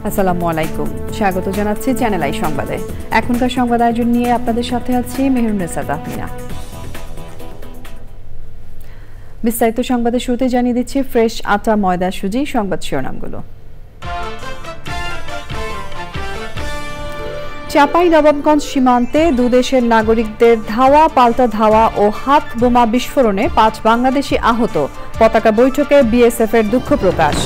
আসসালামু আলাইকুম, স্বাগত জানাচ্ছি চ্যানেল আই সংবাদে। এখনকার সংবাদ আয়োজন নিয়ে আপনাদের সাথে আছি মেহরুন্নেসা তাহমিনা। বিস্তারিত সংবাদের শুরুতে জানিয়ে দিচ্ছি ফ্রেশ আটা, ময়দা, সুজি। সংবাদ শিরোনামগুলো। চাঁপাইনবাবগঞ্জ সীমান্তে দুদেশের নাগরিকদের ধাওয়া পাল্টা ধাওয়া ও হাত বোমা বিস্ফোরণে ৫ বাংলাদেশি আহত। পতাকা বৈঠকে বিএসএফ এর দুঃখ প্রকাশ।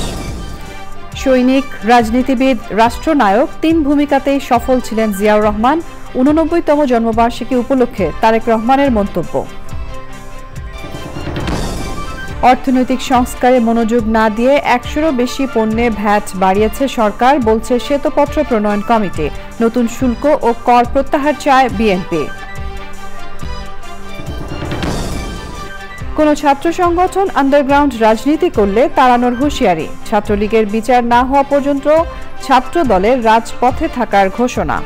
সৈনিক, রাজনীতিবিদ, রাষ্ট্রনায়ক ৩ ভূমিকাতেই সফল ছিলেন জিয়াউর রহমান। ৮৯তম জন্মবার্ষিকী উপলক্ষে তারেক রহমানের মন্তব্য। অর্থনৈতিক সংস্কারে মনোযোগ না দিয়ে ১০০রও বেশি পণ্যে ভ্যাট বাড়িয়েছে সরকার, বলছে শ্বেতপত্র প্রণয়ন কমিটি। নতুন শুল্ক ও কর প্রত্যাহার চায় বিএনপি। কোন ছাত্র সংগঠন আন্ডারগ্রাউন্ড রাজনীতি করলে তাড়ানোর হুঁশিয়ারি। ছাত্রলীগের বিচার না হওয়া পর্যন্ত ছাত্র দলের রাজপথে থাকার ঘোষণা।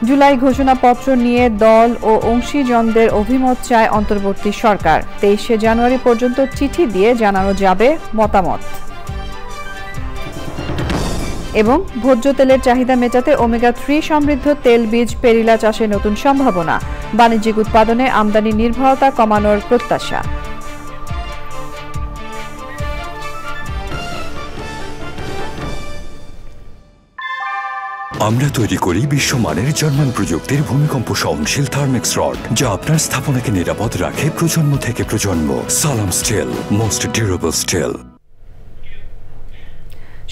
জুলাই ঘোষণাপত্র নিয়ে দল ও অংশীজনদের অভিমত চায় অন্তর্বর্তী সরকার। ২৩শে জানুয়ারি পর্যন্ত চিঠি দিয়ে জানানো যাবে মতামত। এবং ভোজ্য তেলের চাহিদা মেটাতে ওমেগা-3 সমৃদ্ধ তেল বীজ পেরিলা চাষে নতুন সম্ভাবনা। বাণিজ্যিক উৎপাদনে আমদানি নির্ভরতা কমানোর প্রত্যাশা। আমরা তৈরি করি বিশ্বমানের জার্মান প্রযুক্তির ভূমিকম্প সহনশীল থার্মেক্স রড, যা আপনার স্থাপনাকে নিরাপদ রাখে প্রজন্ম থেকে প্রজন্ম। সালাম স্টিল, মোস্ট ডিউরেবল স্টিল।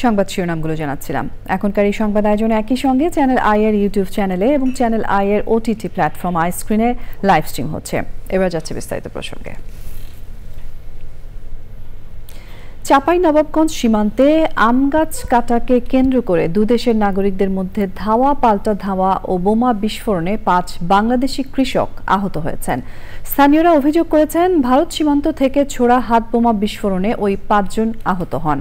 সংবাদ শিরোনামগুলো জানাচ্ছিলাম। এখনকার এই সংবাদ আয়োজনে একই সঙ্গে চ্যানেল আই এর ইউটিউব চ্যানেলে এবং চ্যানেল আই এর ওটিটি প্ল্যাটফর্ম আই স্ক্রিনে লাইভ স্ট্রিম হচ্ছে। এবার যাচ্ছে বিস্তারিত প্রসঙ্গে। চাঁপাইনবাবগঞ্জ সীমান্তে আম গাছ কাটাকে কেন্দ্র করে দুদেশের নাগরিকদের মধ্যে ধাওয়া পাল্টা ধাওয়া ও বোমা বিস্ফোরণে ৫ বাংলাদেশি কৃষক আহত হয়েছেন। স্থানীয়রা অভিযোগ করেছেন, ভারত সীমান্ত থেকে ছোড়া হাত বোমা বিস্ফোরণে ওই ৫ জন আহত হন।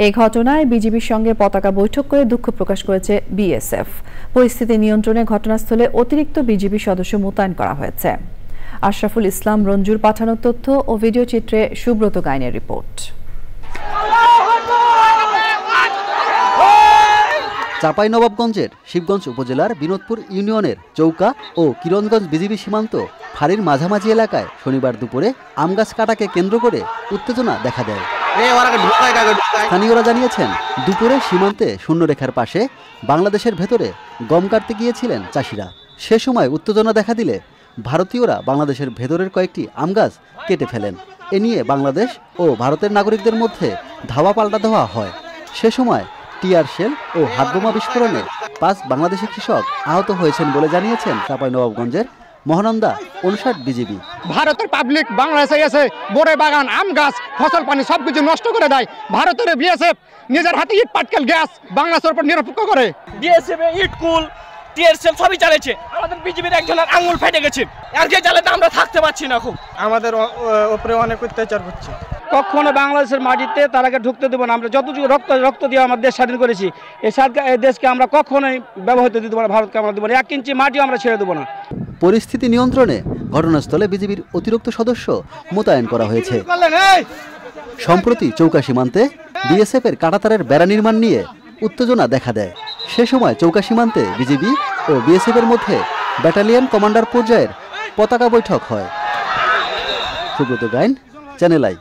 এই ঘটনায় বিজিবির সঙ্গে পতাকা বৈঠক করে দুঃখ প্রকাশ করেছে বিএসএফ। পরিস্থিতি নিয়ন্ত্রণে ঘটনাস্থলে অতিরিক্ত বিজিবি সদস্য মোতায়েন করা হয়েছে। আশরাফুল ইসলাম রঞ্জুর পাঠানো তথ্য ও ভিডিও চিত্রে সুব্রত গাইনের রিপোর্ট। চাঁপাইনবাবগঞ্জের শিবগঞ্জ উপজেলার বিনোদপুর ইউনিয়নের চৌকা ও কিরণগঞ্জ বিজিবি সীমান্ত ফাঁড়ির মাঝামাঝি এলাকায় শনিবার দুপুরে আম গাছ কাটাকে কেন্দ্র করে উত্তেজনা দেখা দেয়। স্থানীয়রা জানিয়েছেন, দুপুরে সীমান্তে শূন্যরেখার পাশে বাংলাদেশের ভেতরে গম কাটতে গিয়েছিলেন চাষিরা। সে সময় উত্তেজনা দেখা দিলে ভারতীয়রা বাংলাদেশের ভেতরের কয়েকটি আম গাছ কেটে ফেলেন। এ নিয়ে বাংলাদেশ ও ভারতের নাগরিকদের মধ্যে ধাওয়া পাল্টা ধাওয়া হয়। সে সময় টিয়ার শেল ও হাতবোমা বিস্ফোরণে ৫ বাংলাদেশি কৃষক আহত হয়েছেন বলে জানিয়েছেন চাঁপাইনবাবগঞ্জের মহানন্দা ৫৯ বিজিবি। ভারতের পাবলিক বাংলাদেশে এসে বোরে বাগান, আম গাছ, ফসল পানি সবকিছু নষ্ট করে দেয়। ভারতের বিএসএফ নিজের হাতে ইট পাটকেল গ্যাস বাংলাদেশের উপর নিরপেক্ষ করে। বিএসএফ ইট কুল টিয়ার শেল সবই চালাচ্ছে। আমাদের বিজিবির একজনের আঙুল ফেটে গেছে। আর যে জ্বালাতে আমরা থাকতে পারছি না। খুব আমাদের উপরে অনেক অত্যাচার হচ্ছে। কখনো বাংলাদেশের মাটিতে তারাকে ঢুকতে দেবো না। আমরা যতটুকু রক্ত দিয়ে আমার দেশ স্বাধীন করেছি, এই দেশকে আমরা কখনোই ব্যবহৃত দিতে পারবো না। ভারতকে আমরা দেবো না, ১ ইঞ্চি মাটিও আমরা ছেড়ে দেবো না। পরিস্থিতি নিয়ন্ত্রণে ঘটনাস্থলে বিজিবির অতিরিক্ত সদস্য মোতায়েন করা হয়েছে। সম্প্রতি চৌকা সীমান্তে বিএসএফ এর কাঁটাতারের বেড়া নির্মাণ নিয়ে উত্তেজনা দেখা দেয়। সে সময় চৌকা সীমান্তে বিজিবি ও বিএসএফ এর মধ্যে ব্যাটালিয়ন কমান্ডার পর্যায়ের পতাকা বৈঠক হয়। Subrata Gain, channel I.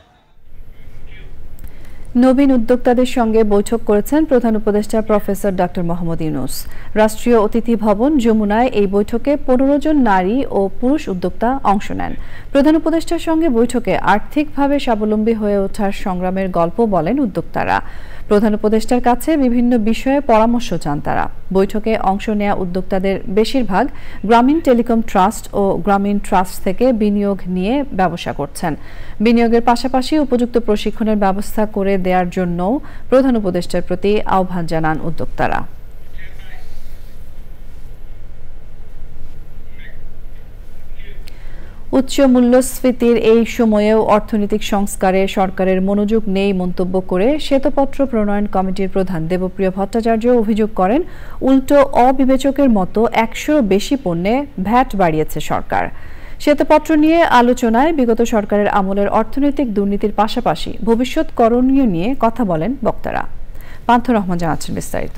নবীন উদ্যোক্তাদের সঙ্গে বৈঠক করেছেন প্রধান উপদেষ্টা প্রফেসর ডক্টর মোহাম্মদ ইউনূস। রাষ্ট্রীয় অতিথি ভবন যমুনায় এই বৈঠকে ১৫ জন নারী ও পুরুষ উদ্যোক্তা অংশ নেন। প্রধান উপদেষ্টার সঙ্গে বৈঠকে আর্থিকভাবে স্বাবলম্বী হয়ে ওঠার সংগ্রামের গল্প বলেন উদ্যোক্তারা। প্রধান উপদেষ্টার কাছে বিভিন্ন বিষয়ে পরামর্শ চান তারা। বৈঠকে অংশ নেয়া উদ্যোক্তাদের বেশিরভাগ গ্রামীণ টেলিকম ট্রাস্ট ও গ্রামীণ ট্রাস্ট থেকে বিনিয়োগ নিয়ে ব্যবসা করছেন। বিনিয়োগের পাশাপাশি উপযুক্ত প্রশিক্ষণের ব্যবস্থা করে দেওয়ার জন্যও প্রধান উপদেষ্টার প্রতি আহ্বান জানান উদ্যোক্তারা। উচ্চ মূল্যস্ফীতির এই সময়েও অর্থনৈতিক সংস্কারে সরকারের মনোযোগ নেই মন্তব্য করে শ্বেতপত্র প্রণয়ন কমিটির প্রধান দেবপ্রিয় ভট্টাচার্য অভিযোগ করেন, উল্টো অবিবেচকের মতো ১০০ বেশি পণ্যে ভ্যাট বাড়িয়েছে সরকার। শ্বেতপত্র নিয়ে আলোচনায় বিগত সরকারের আমলের অর্থনৈতিক দুর্নীতির পাশাপাশি ভবিষ্যৎ করণীয় নিয়ে কথা বলেন বক্তারা। পান্থ রহমান জানাচ্ছেন বিস্তারিত।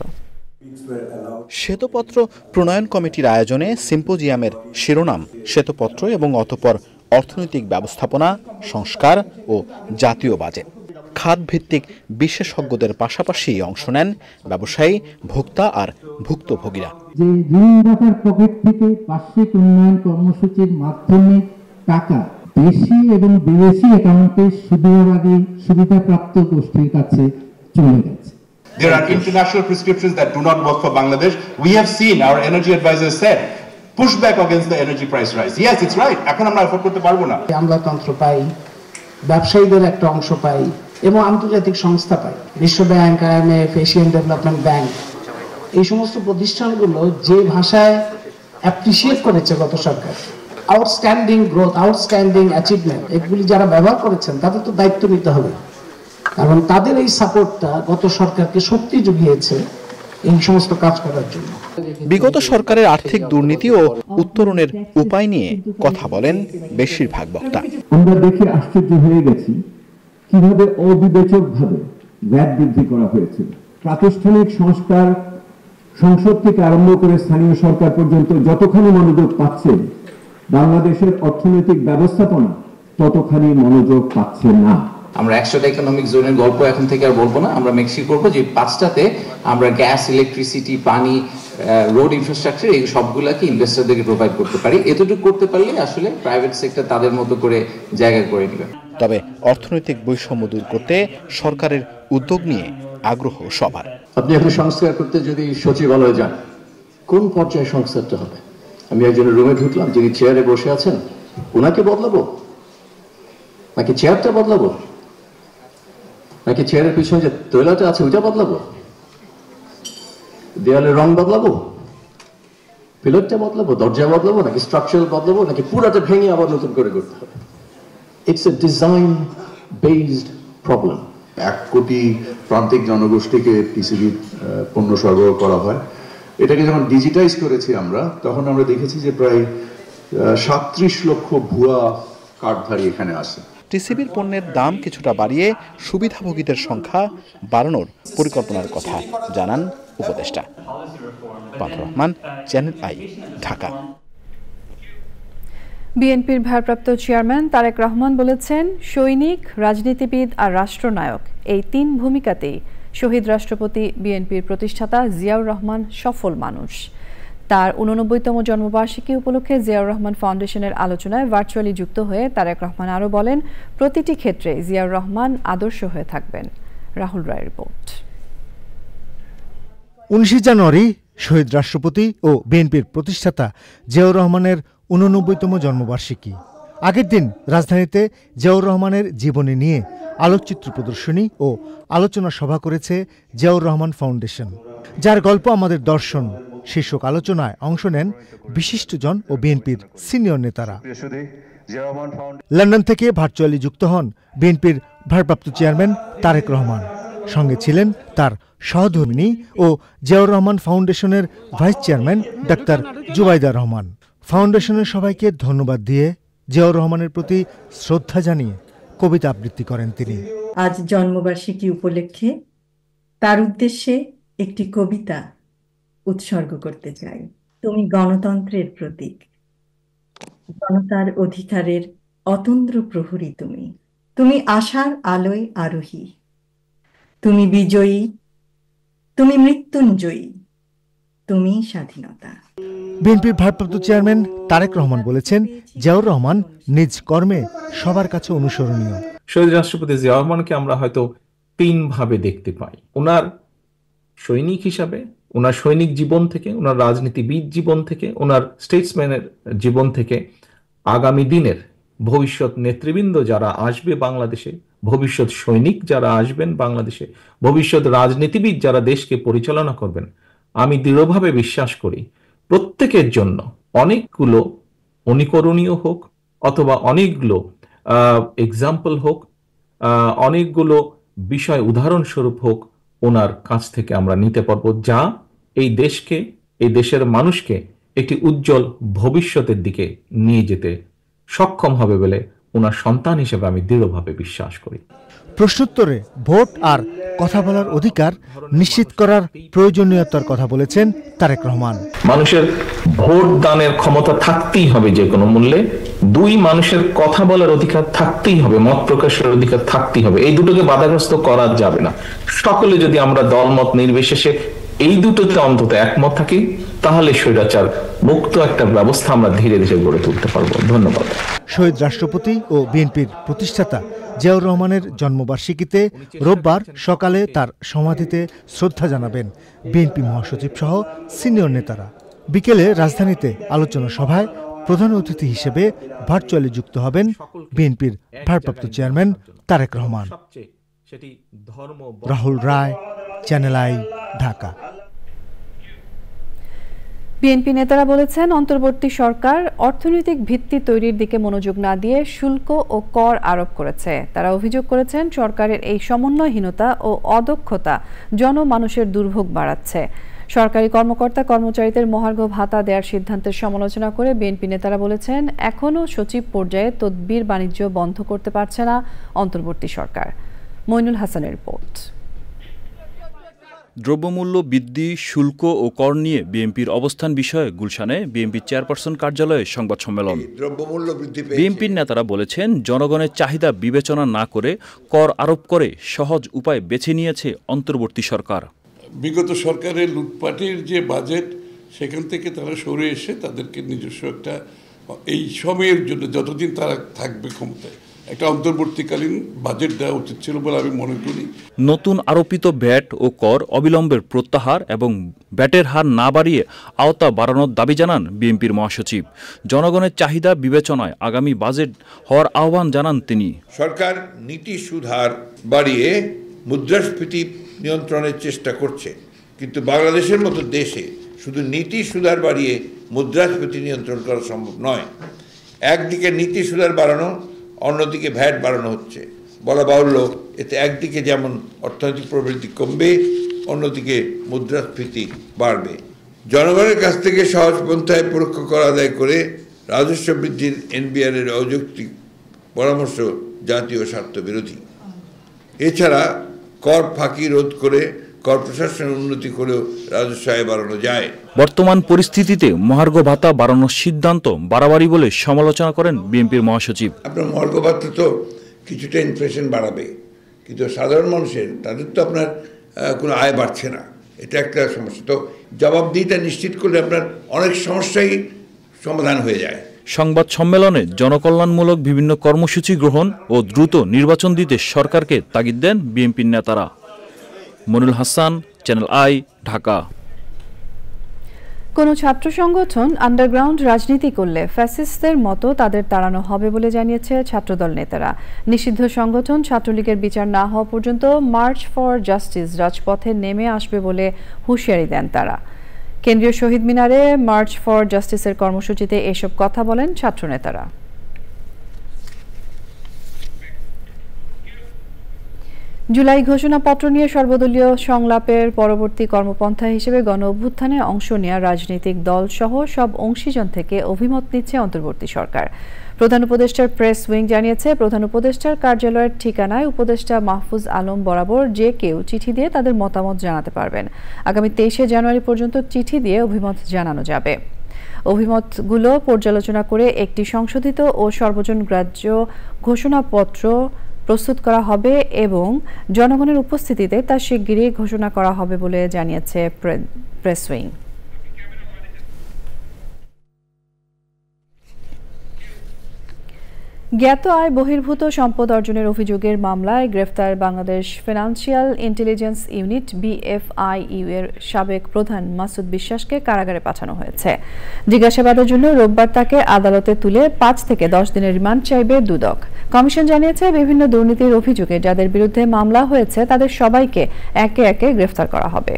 শ্বেতপত্র প্রণয়ন কমিটির আয়োজনে সিম্পোজিয়ামের শিরোনাম শ্বেতপত্র এবং অতঃপর অর্থনৈতিক ব্যবস্থাপনা, সংস্কার ও জাতীয় বাজেট। খাতভিত্তিক বিশেষজ্ঞদের পাশাপাশি অংশ নেন ব্যবসায়ী, ভোক্তা আর ভুক্তভোগীরা। যে ঋণদাতার পকেট থেকে বার্ষিক উন্নয়ন কর্মসূচির মাধ্যমে টাকা দেশি এবং বিদেশি অ্যাকাউন্টে সুবিধাপ্রাপ্ত গোষ্ঠীর কাছে চলে গেছে। There are international prescriptions that do not work for Bangladesh. We have seen, our energy advisors said, push back against the energy price rise. Yes, it's right. এখন আমরা এফোর্ড করতে পারবো না। আমলাতন্ত্র পাই, ব্যবসায়ীদের একটা অংশ পাই এবং আন্তর্জাতিক সংস্থা পাই, বিশ্ব bank, IMF, Asian development bank, এই সমস্ত প্রতিষ্ঠানগুলো যে ভাষায় অ্যাপ্রিসিয়েট করেছে গত সরকার, আউটস্ট্যান্ডিং গ্রোথ, আউটস্ট্যান্ডিং অ্যাচিভমেন্ট, এগুলি যারা ব্যবহার করেছেন তাদের তো দায়িত্ব নিতে হবে, কারণ তাদের এই সাপোর্টটা গত সরকারকে শক্তি জুগিয়েছে এই সমস্ত কাজ করার জন্য। বিগত সরকারের আর্থিক দুর্নীতি ও উত্তরণের উপায় নিয়ে কথা বলেন বেশিরভাগ বক্তা। আমরা দেখে আশ্চর্য হয়ে গেছি কিভাবে অবিবেচকভাবে ভ্যাট বৃদ্ধি করা হয়েছে। প্রাতিষ্ঠানিক সংস্কার, সংসদ থেকে আরম্ভ করে স্থানীয় সরকার পর্যন্ত যতখানি মনোযোগ পাচ্ছে, বাংলাদেশের অর্থনৈতিক ব্যবস্থাপনা ততখানি মনোযোগ পাচ্ছে না। আমরা 100টা ইকোনমিক জোনের গল্প এখন থেকে আর বলবো না, আমরা মেকশিওর করবো যে 5টাতে আমরা গ্যাস, ইলেকট্রিসিটি, পানি, রোড ইনফ্রাস্ট্রাকচার এই সবগুলাকে ইনভেস্টরদেরকে প্রোভাইড করতে পারি। এতটুকু করতে পারলে আসলে প্রাইভেট সেক্টর তাদের মতো করে জায়গা করে নেবে। তবে অর্থনৈতিক বৈষম্য দূর করতে সরকারের উদ্যোগ নিয়ে আগ্রহ সবার। আপনি এখন সংস্কার করতে যদি সচিবালয়ে যান, কোন পর্যায়ে সংস্কারটা হবে? আমি একজনের রুমে ঢুকলাম, যিনি চেয়ারে বসে আছেন, ওনাকে বদলাবো নাকি চেয়ারটা বদলাবো, নাকি চেয়ারের পিছনে যে তৈলাটা আছে ওইটা বদলাবো, দেয়ালের রং বদলাবো, পিলারটা বদলাবো, দরজা বদলাবো, নাকি স্ট্রাকচারাল বদলাবো, নাকি পুরাটা ভেঙে আবার নতুন করে করতে হবে? It's a design based problem. 1 কোটি প্রান্তিক জনগোষ্ঠীকে টিসিবি পণ্য সরবরাহ করা হয়। এটাকে যখন ডিজিটাইজ করেছি আমরা, তখন আমরা দেখেছি যে প্রায় 37 লক্ষ ভুয়া কার্ডধারী এখানে আছে। টিসিবির পণ্যের দাম কিছুটা বাড়িয়ে সুবিধাভোগীদের সংখ্যা বাড়ানোর পরিকল্পনার কথা জানান উপদেষ্টা। পান্থ রহমান, চ্যানেল আই, ঢাকা। বিএনপির ভারপ্রাপ্ত চেয়ারম্যান তারেক রহমান বলেছেন, সৈনিক, রাজনীতিবিদ আর রাষ্ট্রনায়ক এই 3 ভূমিকাতেই শহীদ রাষ্ট্রপতি বিএনপির প্রতিষ্ঠাতা জিয়াউর রহমান সফল মানুষ। তার 89তম জন্মবার্ষিকী উপলক্ষে জিয়াউর রহমান ফাউন্ডেশনের আলোচনায় ভার্চুয়ালি যুক্ত হয়ে তারেক রহমান আরও বলেন, প্রতিটি ক্ষেত্রে জিয়াউর রহমান আদর্শ হয়ে থাকবেন। রাহুল রায়ের রিপোর্ট। 19 জানুয়ারি শহীদ রাষ্ট্রপতি ও বিএনপির প্রতিষ্ঠাতা জিয়াউর রহমানের 89তম জন্মবার্ষিকী। আগের দিন রাজধানীতে জিয়াউর রহমানের জীবনী নিয়ে আলোকচিত্র প্রদর্শনী ও আলোচনা সভা করেছে জিয়াউর রহমান ফাউন্ডেশন, যার গল্প আমাদের দর্শন শীর্ষক আলোচনায় অংশ নেন বিশিষ্টজন ও বিএনপির সিনিয়র নেতারা। লন্ডন থেকে ভার্চুয়ালি যুক্ত হন বিএনপির ভারপ্রাপ্ত চেয়ারম্যান তারেক রহমান। সঙ্গে ছিলেন তার সহধর্মিণী ও জিয়াউর রহমান ফাউন্ডেশনের vice chairman doctor Zubaida Rahman. ফাউন্ডেশনের সবাইকে ধন্যবাদ দিয়ে জিয়াউর রহমানের প্রতি শ্রদ্ধা জানিয়ে কবিতা আবৃত্তি করেন তিনি। আজ জন্মবার্ষিকী উপলক্ষে তার উদ্দেশ্যে একটি কবিতা উৎসর্গ করতে চাই। তুমি গণতন্ত্রের প্রতীক, জনতার অধিকারের অতন্দ্র প্রহরী, তুমি আশার আলোয় আরোহী, তুমি বিজয়ী, তুমি মৃত্যুঞ্জয়ী, তুমি স্বাধীনতা। বিএনপির ভারপ্রাপ্ত চেয়ারম্যান তারেক রহমান বলেছেন, জিয়াউর রহমান নিজ কর্মে সবার কাছে অনুসরণীয়। শহীদ রাষ্ট্রপতি জিয়াউর রহমানকে আমরা হয়তো 3 ভাবে দেখতে পাই। ওনার সৈনিক হিসাবে, ওনার সৈনিক জীবন থেকে, ওনার রাজনীতিবিদ জীবন থেকে, ওনার স্টেটসম্যানের জীবন থেকে, আগামী দিনের ভবিষ্যৎ নেতৃবৃন্দ যারা আসবে বাংলাদেশে, ভবিষ্যৎ সৈনিক যারা আসবেন বাংলাদেশে, ভবিষ্যৎ রাজনীতিবিদ যারা দেশকে পরিচালনা করবেন, আমি দৃঢ়ভাবে বিশ্বাস করি প্রত্যেকের জন্য অনেকগুলো অনুকরণীয় হোক অথবা অনেকগুলো এক্সাম্পল হোক, অনেকগুলো বিষয় উদাহরণস্বরূপ হোক, ওনার কাছ থেকে আমরা নিতে পারবো, যা এই দেশকে, এই দেশের মানুষকে একটি উজ্জ্বল ভবিষ্যতের দিকে নিয়ে যেতে সক্ষম হবে বলে ওনার সন্তান হিসেবে আমি দৃঢ়ভাবে বিশ্বাস করি। প্রশ্নোত্তরে ভোট আর কথা বলার অধিকার নিশ্চিত করার প্রয়োজনীয়তার কথা বলেছেন তারেক রহমান। মানুষের ভোট দানের ক্ষমতা থাকতেই হবে যে কোনো মূল্যে, দুই মানুষের কথা বলার অধিকার থাকতেই হবে, মত প্রকাশের অধিকার থাকতেই হবে। এই দুটোকে বাধাগ্রস্ত করা যাবে না। সকলে যদি আমরা দলমত নির্বিশেষে এই দুটোতে অন্তত একমত থাকি, তাহলে স্বৈরাচার মুক্ত একটা ব্যবস্থা আমরা ধীরে ধীরে গড়ে তুলতে পারবো। ধন্যবাদ। শহীদ রাষ্ট্রপতি ও বিএনপির প্রতিষ্ঠাতা জিয়াউর রহমানের জন্মবার্ষিকীতে রোববার সকালে তার সমাধিতে শ্রদ্ধা জানাবেন বিএনপি মহাসচিব সহ সিনিয়র নেতারা। বিকেলে রাজধানীতে আলোচনা সভায় প্রধান অতিথি হিসেবে ভার্চুয়ালি যুক্ত হবেন বিএনপির ভারপ্রাপ্ত chairman Tarique Rahman. Rahul Roy, channel I, Dhaka. B N P নেতারা বলেছেন, অন্তর্বর্তী সরকার অর্থনৈতিক ভিত্তি তৈরির দিকে মনোযোগ না দিয়ে শুল্ক ও কর আরোপ করেছে। তারা অভিযোগ করেছেন, সরকারের এই সমন্বয়হীনতা ও অদক্ষতা জনমানুষের দুর্ভোগ বাড়াচ্ছে। সরকারি কর্মকর্তা কর্মচারীদের মহার্ঘ ভাতা দেওয়ার সিদ্ধান্তের সমালোচনা করে বিএনপি নেতারা বলেছেন, এখনও সচিব পর্যায়ে তদবির বাণিজ্য বন্ধ করতে পারছে না অন্তর্বর্তী সরকার। মইনুল হাসানের রিপোর্ট। দ্রব্যমূল্য বৃদ্ধি, শুল্ক ও কর নিয়ে বিএনপির অবস্থান বিষয়ে গুলশানে বিএনপি চেয়ারপারসন কার্যালয়ে সংবাদ সম্মেলন। বিএনপির নেতারা বলেছেন, জনগণের চাহিদা বিবেচনা না করে কর আরোপ করে সহজ উপায় বেছে নিয়েছে অন্তর্বর্তী সরকার। বিগত সরকারের লুটপাটের যে বাজেট, সেখান থেকে তারা সরে এসে তাদেরকে নিজস্ব একটা এই সময়ের জন্য যতদিন তারা থাকবে ক্ষমতায় একটা অন্তর্বর্তীকালীন বাজেট দেওয়া উচিত ছিল বলে আমি মনে করি। নতুন আরোপিত ভ্যাট ও কর অবিলম্বের প্রত্যাহার এবং ভ্যাটের হার না বাড়িয়ে আওতা বাড়ানোর দাবি জানান বিএনপির মহাসচিব। জনগণের চাহিদা বিবেচনায় আগামী বাজেট হওয়ার আহ্বান জানান তিনি। সরকার নীতি সুধার বাড়িয়ে মুদ্রাস্ফীতি নিয়ন্ত্রণের চেষ্টা করছে, কিন্তু বাংলাদেশের মতো দেশে শুধু নীতি সুধার বাড়িয়ে মুদ্রাস্ফীতি নিয়ন্ত্রণ করা সম্ভব নয়। একদিকে নীতি সুধার বাড়ানো, অন্যদিকে ভ্যাট বাড়ানো হচ্ছে। বলা বাহুল্য, এতে একদিকে যেমন অর্থনৈতিক প্রবৃদ্ধি কমবে, অন্যদিকে মুদ্রাস্ফীতি বাড়বে। জনগণের কাছ থেকে সহজ পন্থায় পরোক্ষ কর আদায় করে রাজস্ব বৃদ্ধির এনবিআর এর অযৌক্তিক পরামর্শ জাতীয় স্বার্থ বিরোধী। এছাড়া কর ফাঁকি রোধ করে কর প্রশাসনের উন্নতি করেও রাজস্ব আয় বাড়ানো যায়। বর্তমান পরিস্থিতিতে মহার্ঘ ভাতা বাড়ানোর সিদ্ধান্ত বাড়াবাড়ি বলে সমালোচনা করেন বিএনপির মহাসচিব। আপনার মহার্ঘ ভাতা তো কিছুটা ইনফ্লেশন বাড়াবে, কিন্তু সাধারণ মানুষের তাদের তো আপনার কোনো আয় বাড়ছে না, এটা একটা সমস্যা। তো জবাবদিহিতা নিশ্চিত করলে আপনার অনেক সমস্যাই সমাধান হয়ে যায়। সংবাদ সম্মেলনে জনকল্যাণমূলক বিভিন্ন কর্মসূচি গ্রহণ ও দ্রুত নির্বাচন দিতে সরকারকে তাগিদ দেন বিএনপির নেতারা। Monirul Hasan, channel I, Dhaka. কোনো ছাত্র সংগঠন আন্ডারগ্রাউন্ড রাজনীতি করলে ফ্যাসিস্টদের মতো তাদের তাড়ানো হবে বলে জানিয়েছে ছাত্রদল নেতারা। নিষিদ্ধ সংগঠন ছাত্রলীগের বিচার না হওয়া পর্যন্ত মার্চ ফর জাস্টিস রাজপথে নেমে আসবে বলে হুঁশিয়ারি দেন তারা। কেন্দ্রীয় শহীদ মিনারে মার্চ ফর জাস্টিসের কর্মসূচিতে এসব কথা বলেন ছাত্রনেতারা। জুলাই ঘোষণাপত্র নিয়ে সর্বদলীয় সংলাপের পরবর্তী কর্মপন্থা হিসেবে গণ অভ্যুত্থানে অংশ নেওয়া রাজনৈতিক দল সহ সব অংশীজন থেকে অভিমত নিচ্ছে অন্তর্বর্তী সরকার। প্রধান উপদেষ্টার প্রেস উইং জানিয়েছে, প্রধান উপদেষ্টার কার্যালয়ের ঠিকানায় উপদেষ্টা মাহফুজ আলম বরাবর যে কেউ চিঠি দিয়ে তাদের মতামত জানাতে পারবেন। আগামী 23 জানুয়ারি পর্যন্ত চিঠি দিয়ে অভিমত জানানো যাবে। অভিমতগুলো পর্যালোচনা করে একটি সংশোধিত ও সর্বজন গ্রাহ্য ঘোষণাপত্র প্রস্তুত করা হবে এবং জনগণের উপস্থিতিতে তা শিগগিরই ঘোষণা করা হবে বলে জানিয়েছে প্রেস উইং। জ্ঞাত আয় বহির্ভূত সম্পদ অর্জনের অভিযোগের মামলায় গ্রেফতার Bangladesh financial intelligence unit BFIU এর সাবেক প্রধান মাসুদ বিশ্বাসকে কারাগারে পাঠানো হয়েছে। জিজ্ঞাসাবাদের জন্য রোববার তাকে আদালতে তুলে 5 থেকে 10 দিনের রিমান্ড চাইবে দুদক। কমিশন জানিয়েছে, বিভিন্ন দুর্নীতির অভিযোগে যাদের বিরুদ্ধে মামলা হয়েছে তাদের সবাইকে একে একে গ্রেফতার করা হবে।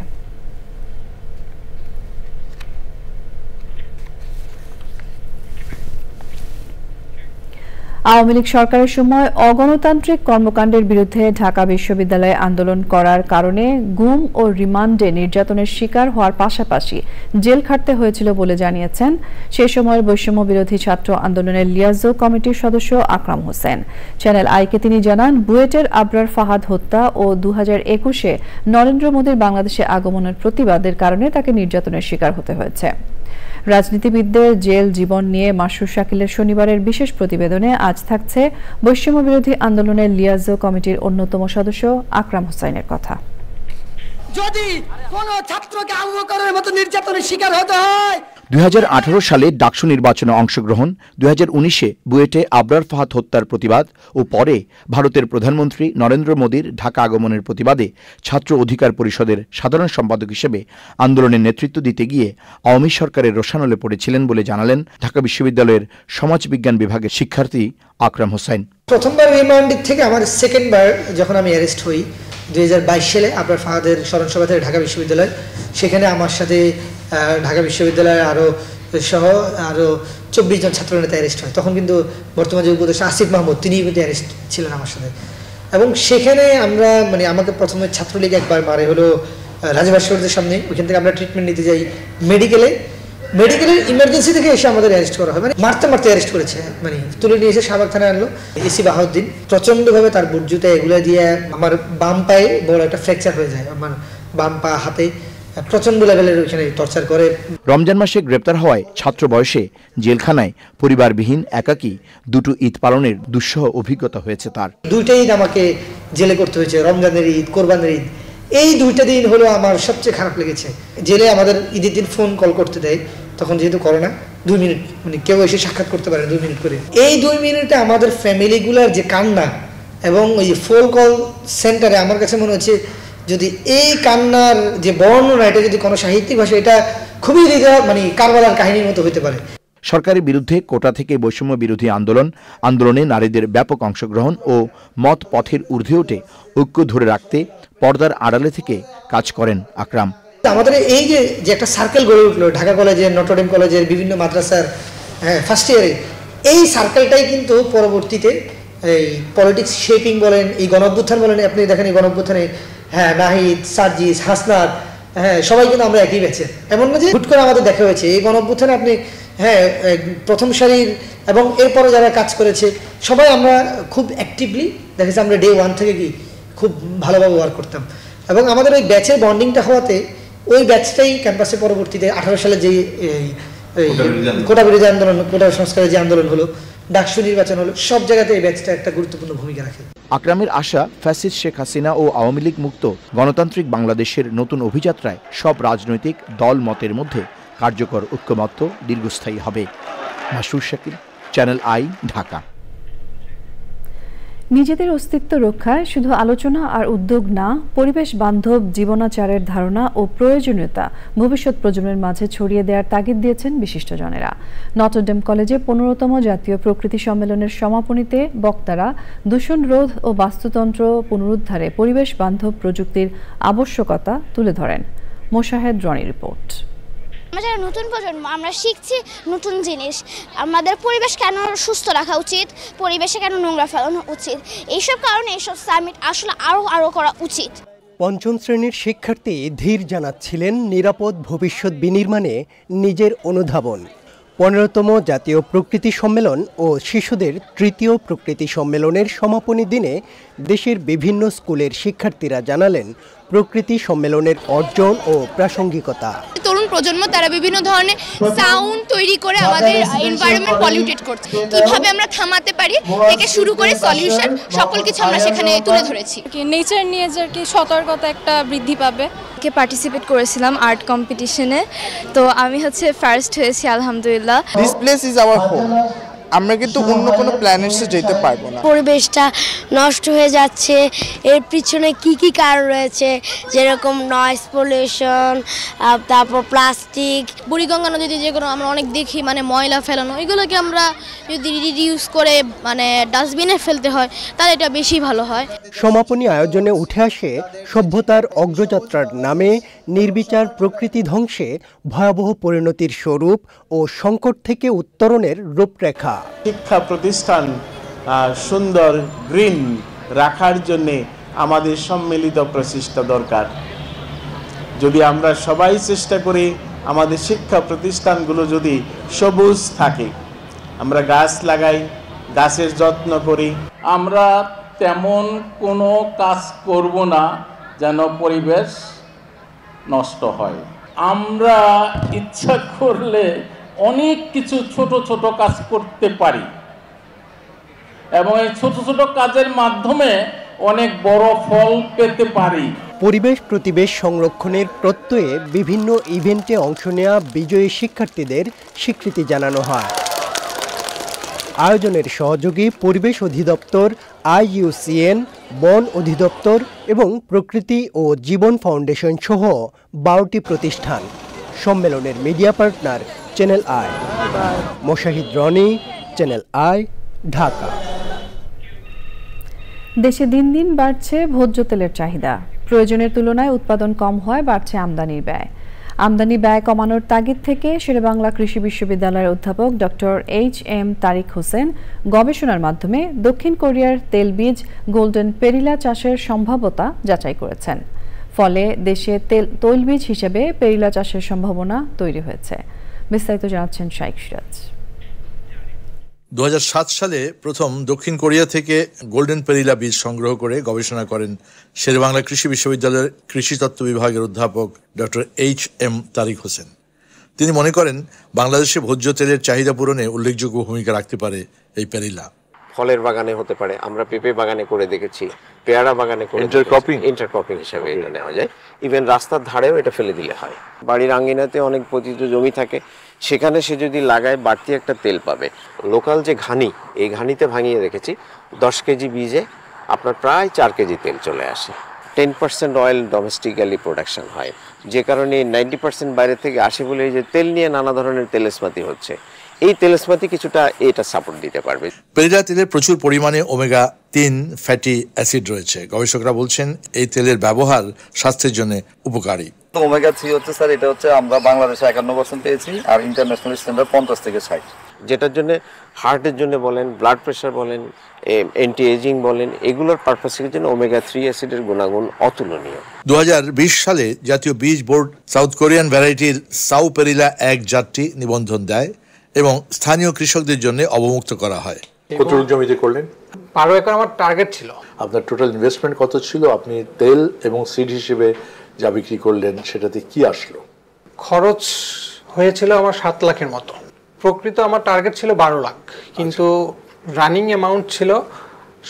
আওয়ামী লীগ সরকারের সময় অগণতান্ত্রিক কর্মকাণ্ডের বিরুদ্ধে ঢাকা বিশ্ববিদ্যালয়ে আন্দোলন করার কারণে গুম ও রিমান্ডে নির্যাতনের শিকার হওয়ার পাশাপাশি জেল খাটতে হয়েছিল বলে জানিয়েছেন সে সময়ের বৈষম্য বিরোধী ছাত্র আন্দোলনের লিয়াজো কমিটির সদস্য আকরাম হোসেন। চ্যানেল আইকে তিনি জানান, বুয়েটের আবরার ফাহাদ হত্যা ও 2021-এ নরেন্দ্র মোদীর বাংলাদেশে আগমনের প্রতিবাদের কারণে তাকে নির্যাতনের শিকার হতে হয়েছে। রাজনীতিবিদদের জেল জীবন নিয়ে মাসুর শাকিলের শনিবারের বিশেষ প্রতিবেদনে আজ থাকছে বৈষম্য বিরোধী আন্দোলনের লিয়াজো কমিটির অন্যতম সদস্য আকরাম হোসেনের কথা। যদি কোন ছাত্রকে আবু বকরের মতো নির্যাতনের শিকার হতে হয়। 2018 সালে ডাকসু নির্বাচনে অংশগ্রহণ, 2019-এ বুয়েটে আবরার ফাহাদ হত্যার প্রতিবাদ ও পরে ভারতের প্রধানমন্ত্রী নরেন্দ্র মোদীর ঢাকা আগমনের প্রতিবাদে ছাত্র অধিকার পরিষদের সাধারণ সম্পাদক হিসেবে আন্দোলনের নেতৃত্ব দিতে গিয়ে আওয়ামী সরকারের রোষানলে পড়েছিলেন বলে জানালেন ঢাকা বিশ্ববিদ্যালয়ের সমাজবিজ্ঞান বিভাগের শিক্ষার্থী আকরাম হোসেন। প্রথমবার রিমান্ডের থেকে আমার সেকেন্ডবার যখন আমি অ্যারেস্ট হই 2022 সালে আবরার ফাহাদের স্মরণ সভা থেকে ঢাকা বিশ্ববিদ্যালয়, সেখানে আমার সাথে ঢাকা বিশ্ববিদ্যালয়ের আরও 24 জন ছাত্রনেতা অ্যারেস্ট হয়। তখন কিন্তু বর্তমান যে উপদেষ্টা আসিফ মাহমুদ তিনিই কিন্তু অ্যারেস্ট ছিলেন আমার সাথে। এবং সেখানে আমরা আমাকে প্রথমে ছাত্রলীগ একবার মারে হলো রাজা ভাস্কর্যের সামনে, ওইখান থেকে আমরা ট্রিটমেন্ট নিতে যাই মেডিকেলের ইমার্জেন্সি থেকে এসে আমাদের অ্যারেস্ট করা হয়, মারতে অ্যারেস্ট করেছে, তুলে নিয়ে এসে শাহবাগ থানায় আনলো। এসি বাহাউদ্দিন প্রচণ্ডভাবে তার বুট জুতা এগুলো দিয়ে আমার বাম পায়ে বড় একটা ফ্র্যাকচার হয়ে যায়, আমার বাম পা হাতে প্রচন্ড লেভেলের ওইখানে টর্চার করে। রমজান মাসে গ্রেপ্তার হওয়ায় ছাত্র বয়সে জেলখানায় পরিবারবিহীন একাকী দুটো ঈদ পালনের দুঃসহ অভিজ্ঞতা হয়েছে তার। দুইটা ঈদ আমাকে জেলে করতে হয়েছে, রমজানের ঈদ, কোরবানের ঈদ। এই দুইটা দিন হলো আমার সবচেয়ে খারাপ লেগেছে। জেলে আমাদের ঈদের দিন ফোন কল করতে দেয়, তখন যেহেতু করোনা 2 মিনিট কেউ এসে সাক্ষাৎ করতে পারে 2 মিনিট করে। এই 2 মিনিটে আমাদের ফ্যামিলিগুলার যে কান্না এবং ওই ফোন কল সেন্টারে আমার কাছে মনে হচ্ছে যদি এই কান্নার যে বর্ণনা এটা যদি কোনো সাহিত্যিক ভাষা, এটা খুবই কারবালার কাহিনীর মতো হতে পারে। সরকারের বিরুদ্ধে কোটা থেকে বৈষম্য বিরোধী আন্দোলনে নারীদের ব্যাপক অংশগ্রহণ ও মত পথের ঊর্ধ্বে উঠে ঐক্য ধরে রাখতে পর্দার আড়ালে থেকে কাজ করেন আকরাম। আমাদের এই যে একটা সার্কেল গড়ে উঠলো ঢাকা কলেজের, নটরডেম কলেজের, বিভিন্ন মাদ্রাসার ফার্স্ট ইয়ারে, এই সার্কেলটাই কিন্তু পরবর্তীতে এই পলিটিক্স শেপিং বলেন, এই গণঅভ্যুত্থান বলেন, আপনি দেখেন এই গণঅভ্যুত্থানে নাহিদ, সার্জিস, হাসনাত, সবাই কিন্তু আমরা একই ব্যাচের। এমন না যে হুট করে আমাদের দেখা হয়েছে। এই গণঅভ্যুত্থানে আপনি প্রথম সারির এবং এরপরে যারা কাজ করেছে সবাই আমরা খুব অ্যাক্টিভলি দেখেছি, আমরা ডে 1 থেকে খুব ভালোভাবে ওয়ার্ক করতাম। এবং আমাদের ওই ব্যাচের বন্ডিংটা হওয়াতে ওই ব্যাচটাই ক্যাম্পাসে পরবর্তীতে 18 সালে যে কোটা বিরোধী আন্দোলন, কোটা সংস্কারের যে আন্দোলন হলো, ডাকসু নির্বাচন হলো, সব জায়গাতে এই ব্যাচটা একটা গুরুত্বপূর্ণ ভূমিকা রাখে। আকরামের আশা, ফ্যাসিস্ট শেখ হাসিনা ও আওয়ামী লীগ মুক্ত গণতান্ত্রিক বাংলাদেশের নতুন অভিযাত্রায় সব রাজনৈতিক দল মতের মধ্যে কার্যকর ঐক্যমত্য দীর্ঘস্থায়ী হবে। মাসুর শাকিল, চ্যানেল আই, ঢাকা। নিজেদের অস্তিত্ব রক্ষায় শুধু আলোচনা আর উদ্যোগ না, পরিবেশ বান্ধব জীবনাচারের ধারণা ও প্রয়োজনীয়তা ভবিষ্যৎ প্রজন্মের মাঝে ছড়িয়ে দেওয়ার তাগিদ দিয়েছেন বিশিষ্টজনেরা। নটরডেম কলেজে 15তম জাতীয় প্রকৃতি সম্মেলনের সমাপনীতে বক্তারা দূষণ রোধ ও বাস্তুতন্ত্র পুনরুদ্ধারে পরিবেশ বান্ধব প্রযুক্তির আবশ্যকতা তুলে ধরেন। মোশাহেদ রনি রিপোর্ট। আমরা যারা নতুন প্রজন্ম, আমরা শিখছি নতুন জিনিস, আমাদের পরিবেশ কেন সুস্থ রাখা উচিত, পরিবেশে কেন নোংরা ফেলানো উচিত, এইসব কারণে এইসব সামিট আসলে আরও করা উচিত। পঞ্চম শ্রেণীর শিক্ষার্থী ধীর জানাচ্ছিলেন নিরাপদ ভবিষ্যৎ বিনির্মাণে নিজের অনুধাবন। 15তম জাতীয় প্রকৃতি সম্মেলন ও শিশুদের 3য় প্রকৃতি সম্মেলনের সমাপনী দিনে দেশের বিভিন্ন স্কুলের শিক্ষার্থীরা জানালেন প্রকৃতি সম্মেলনের অর্জন ও প্রাসঙ্গিকতা। তরুণ প্রজন্ম তারা বিভিন্ন ধরনের সাউন্ড তৈরি করে আমাদের এনভায়রনমেন্ট পলিউটেড করছে, কিভাবে আমরা থামাতে পারি থেকে শুরু করে সলিউশন সকল কিছু আমরা সেখানে তুলে ধরেছি। নেচার নিয়ে যে সতর্কতা একটা বৃদ্ধি পাবে। পার্টিসিপেট করেছিলাম আর্ট কম্পিটিশনে, তো আমি ফার্স্ট হয়েছি আলহামদুলিল্লাহ। This place is our home. আমরা কিন্তু অন্য কোনো প্ল্যানেটসে যেতে পারবো না। পরিবেশটা নষ্ট হয়ে যাচ্ছে, এর পিছনে কি কি কারণ রয়েছে, যেরকম নয়েজ পলিউশন, তারপর প্লাস্টিক। বুড়িগঙ্গা নদীতে যেগুলো আমরা অনেক দেখি ময়লা ফেলানো, এগুলোকে আমরা যদি রিডিউস করে ডাস্টবিনে ফেলতে হয় তাহলে এটা বেশি ভালো হয়। সমাপনী আয়োজনে উঠে আসে সভ্যতার অগ্রযাত্রার নামে নির্বিচার প্রকৃতি ধ্বংসে ভয়াবহ পরিণতির স্বরূপ ও সংকট থেকে উত্তরণের রূপরেখা। শিক্ষা প্রতিষ্ঠান সুন্দর গ্রিন রাখার জন্যে আমাদের সম্মিলিত প্রচেষ্টা দরকার। যদি আমরা সবাই চেষ্টা করি, আমাদের শিক্ষা প্রতিষ্ঠানগুলো যদি সবুজ থাকে, আমরা গাছ লাগাই, গাছের যত্ন করি, আমরা তেমন কোনো কাজ করব না যেন পরিবেশ নষ্ট হয়। আমরা ইচ্ছা করলে অনেক কিছু ছোট ছোট কাজ করতে পারি এবং এই ছোট ছোট কাজের মাধ্যমে অনেক বড় ফল পেতে পারি। পরিবেশ প্রতিবেশ সংরক্ষণের প্রত্যয়ে বিভিন্ন ইভেন্টে অংশ নেওয়া বিজয়ী শিক্ষার্থীদের স্বীকৃতি জানানো হয়। আয়োজনের সহযোগী পরিবেশ অধিদপ্তর, IUCN, বন অধিদপ্তর এবং প্রকৃতি ও জীবন ফাউন্ডেশন সহ 12টি প্রতিষ্ঠান। সম্মেলনের media partner channel I. Mushahid Roni, channel I, Dhaka. দেশে দিন দিন বাড়ছে ভোজ্য তেলের চাহিদা। প্রয়োজনের তুলনায় উৎপাদন কম হয়, বাড়ছে আমদানির ব্যয়। আমদানি ব্যয় কমানোর তাগিদ থেকে শেরেবাংলা কৃষি বিশ্ববিদ্যালয়ের অধ্যাপক ডক্টর HM তারিক হোসেন গবেষণার মাধ্যমে দক্ষিণ কোরিয়ার তেলবীজ গোল্ডেন পেরিলা চাষের সম্ভাব্যতা যাচাই করেছেন। ফলে দেশে তৈলবীজ হিসেবে পেরিলা চাষের সম্ভাবনা তৈরি হয়েছে। বিস্তারিত জানাচ্ছেন শাইখ সিরাজ। 2007 সালে প্রথম দক্ষিণ কোরিয়া থেকে গোল্ডেন পেরিলা বীজ সংগ্রহ করে গবেষণা করেন শেরেবাংলা কৃষি বিশ্ববিদ্যালয়ের কৃষিতত্ত্ব বিভাগের অধ্যাপক ডক্টর HM তারিক হোসেন। তিনি মনে করেন বাংলাদেশে ভোজ্য তেলের চাহিদা পূরণে উল্লেখযোগ্য ভূমিকা রাখতে পারে এই পেরিলা। ফলের বাগানে হতে পারে, আমরা পেঁপে বাগানে করে দেখেছি, পেয়ারা বাগানে করে ইন্টারক্রপিং হিসাবে এটা নেওয়া যায়। ইভেন রাস্তার ধারেও এটা ফেলে দিলে হয়। বাড়ির আঙ্গিনাতে অনেক পতিত জমি থাকে, সেখানে সে যদি লাগায় বাড়তি একটা তেল পাবে। লোকাল যে ঘানি, এই ঘানিতে ভাঙিয়ে রেখেছি 10 কেজি বীজে আপনার প্রায় 4 কেজি তেল চলে আসে। 10% অয়েল ডোমেস্টিক্যালি প্রোডাকশন হয়, যে কারণে 90% বাইরে থেকে আসে বলে এই যে তেল নিয়ে নানা ধরনের তেলস্মাতি হচ্ছে, এই তেলস্মাতি কিছুটা এটা সাপোর্ট দিতে পারবে। পেরিলা তেলে প্রচুর পরিমাণে ওমেগা 3 ফ্যাটি অ্যাসিড রয়েছে। গবেষকরা বলছেন এই তেলের ব্যবহার স্বাস্থ্যের জন্য উপকারী। ওমেগা 3 হচ্ছে স্যার, এটা হচ্ছে আমরা বাংলাদেশে 51% পেয়েছি, আর ইন্টারন্যাশনাল স্ট্যান্ডার্ড 50 থেকে 60। যেটার জন্য হার্টের জন্য বলেন, ব্লাড প্রেশার বলেন, অ্যান্টি এজিং বলেন, এগুলোর পারপাসের জন্য ওমেগা 3 অ্যাসিডের গুণাগুণ অতুলনীয়। 2020 সালে জাতীয় বীজ বোর্ড সাউথ কোরিয়ান ভ্যারাইটির সাউ পেরিলা 1 জাতটি নিবন্ধন দেয় এবং স্থানীয় কৃষকদের জন্য অবমুক্ত করা হয়। কতটুকু জমিতে করলেন? 12 একর আমার টার্গেট ছিল। আপনার টোটাল ইনভেস্টমেন্ট কত ছিল? আপনি তেল এবং সিড হিসেবে যা বিক্রি করলেন সেটাতে কি আসলো? খরচ হয়েছিল আমার 7 লাখের মতো। প্রকৃত আমার টার্গেট ছিল 12 লাখ, কিন্তু রানিং অ্যামাউন্ট ছিল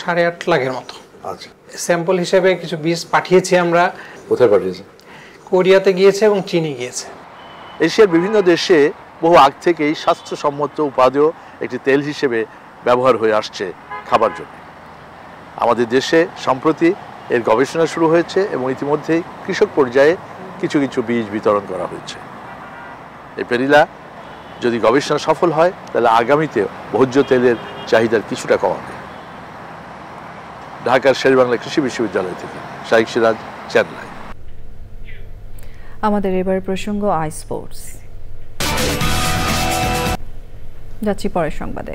8.5 লাখের মতো। আচ্ছা, স্যাম্পল হিসেবে কিছু বীজ পাঠিয়েছি আমরা। কোথায় পাঠিয়েছেন? কোরিয়াতে গিয়েছে এবং চীনে গিয়েছে। এশিয়ার বিভিন্ন দেশে বহু আগ থেকেই স্বাস্থ্যসম্মত উপাদেয় একটি তেল হিসেবে ব্যবহার হয়ে আসছে খাবার জন্য। আমাদের দেশে সম্প্রতি এর গবেষণা শুরু হয়েছে এবং ইতিমধ্যেই কৃষক পর্যায়ে কিছু কিছু বীজ বিতরণ করা হয়েছে। এই পেরিলা যদি গবেষণা সফল হয় তাহলে আগামীতে ভোজ্য তেলের চাহিদার কিছুটা কমাবে। ঢাকার শেরেবাংলা কৃষি বিশ্ববিদ্যালয় থেকে শাইখ সিরাজ, চ্যানেল। আমাদের এবার প্রসঙ্গ আই স্পোর্টস। যাচ্ছি পরের সংবাদে।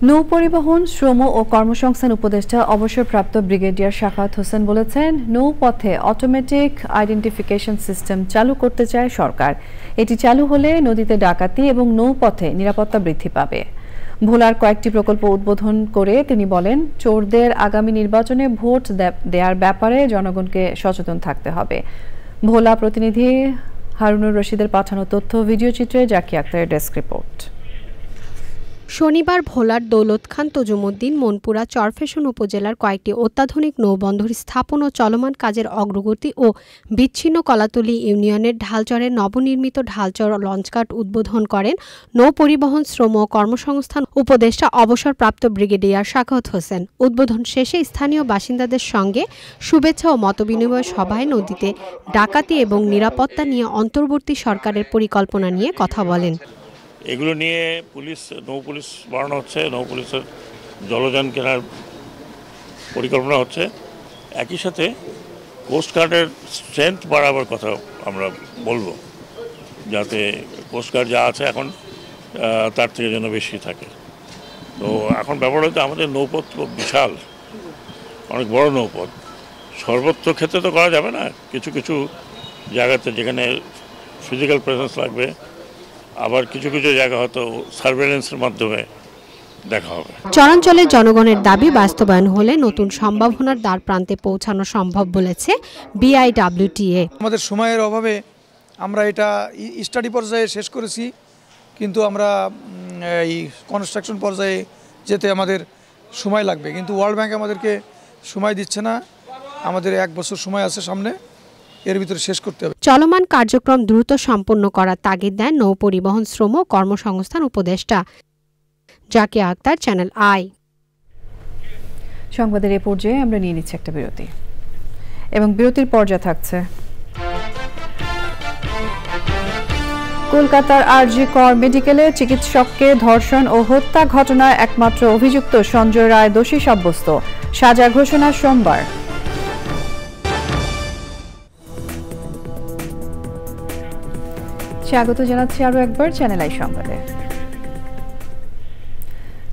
নৌ পরিবহন, শ্রম ও কর্মসংস্থান উপদেষ্টা অবসরপ্রাপ্ত ব্রিগেডিয়ার শাফাত হোসেন বলেছেন, নৌপথে অটোমেটিক আইডেন্টিফিকেশন সিস্টেম চালু করতে চায় সরকার। এটি চালু হলে নদীতে ডাকাতি এবং নৌপথে নিরাপত্তা বৃদ্ধি পাবে। ভোলার কয়েকটি প্রকল্প উদ্বোধন করে তিনি বলেন, চোরদের আগামী নির্বাচনে ভোট দেওয়ার ব্যাপারে জনগণকে সচেতন থাকতে হবে। ভোলা প্রতিনিধি হারুনুর রশিদের পাঠানো তথ্য ভিডিও চিত্রে জাকি আক্তারের ডেস্ক রিপোর্ট। শনিবার ভোলার দৌলত খান তজুমুদ্দিন মনপুরা চরফ্যাশন উপজেলার কয়েকটি অত্যাধুনিক নৌবন্দর স্থাপন ও চলমান কাজের অগ্রগতি ও বিচ্ছিন্ন কলাতলী ইউনিয়নের ঢালচরের নবনির্মিত ঢালচর লঞ্চঘাট উদ্বোধন করেন নৌ পরিবহন, শ্রম ও কর্মসংস্থান উপদেষ্টা অবসরপ্রাপ্ত ব্রিগেডিয়ার শাফাত হোসেন। উদ্বোধন শেষে স্থানীয় বাসিন্দাদের সঙ্গে শুভেচ্ছা ও মতবিনিময় সভায় নদীতে ডাকাতি এবং নিরাপত্তা নিয়ে অন্তর্বর্তী সরকারের পরিকল্পনা নিয়ে কথা বলেন। এগুলো নিয়ে নৌ পুলিশ বাড়ানো হচ্ছে, নৌ পুলিশের জলযান কেনার পরিকল্পনা হচ্ছে। একই সাথে কোস্টগার্ডের স্ট্রেংথ বাড়াবার কথা আমরা বলবো, যাতে কোস্টগার্ড যা আছে এখন তার থেকে যেন বেশি থাকে। তো এখন ব্যাপার হচ্ছে আমাদের নৌপথ বিশাল, অনেক বড় নৌপথ, সর্বত্র ক্ষেত্রে তো করা যাবে না, কিছু কিছু জায়গাতে যেখানে ফিজিক্যাল প্রেজেন্স লাগবে, আবার কিছু কিছু জায়গা হয়তো সার্ভেলেন্সের মাধ্যমে দেখা হবে। চরাঞ্চলে জনগণের দাবি বাস্তবায়ন হলে নতুন সম্ভাবনার দ্বার প্রান্তে পৌঁছানো সম্ভব বলেছে বিআইডব্লিউটিএ। আমাদের সময়ের অভাবে আমরা এটা স্টাডি পর্যায়ে শেষ করেছি, কিন্তু আমরা এই কনস্ট্রাকশন পর্যায়ে যেতে আমাদের সময় লাগবে, কিন্তু ওয়ার্ল্ড ব্যাংক আমাদেরকে সময় দিচ্ছে না, আমাদের 1 বছর সময় আছে সামনে, এর ভিতরে শেষ করতে হবে। চলমান কার্যক্রম দ্রুত সম্পন্ন করার তাগিদ দেন নৌ পরিবহন, শ্রম ও কর্মসংস্থান উপদেষ্টা জাকিয়া আক্তার, চ্যানেল আই। সংবাদের এই পর্যায়ে আমরা নিয়ে নিচ্ছি একটা বিরতি, এবং বিরতির পর্যায়ে থাকছে কলকাতার আরজি কর মেডিকেলে চিকিৎসককে ধর্ষণ ও হত্যা ঘটনায় একমাত্র অভিযুক্ত সঞ্জয় রায় দোষী সাব্যস্ত, সাজা ঘোষণা সোমবার। স্বাগত জানাচ্ছি আরও একবার চ্যানেল আই সংবাদে।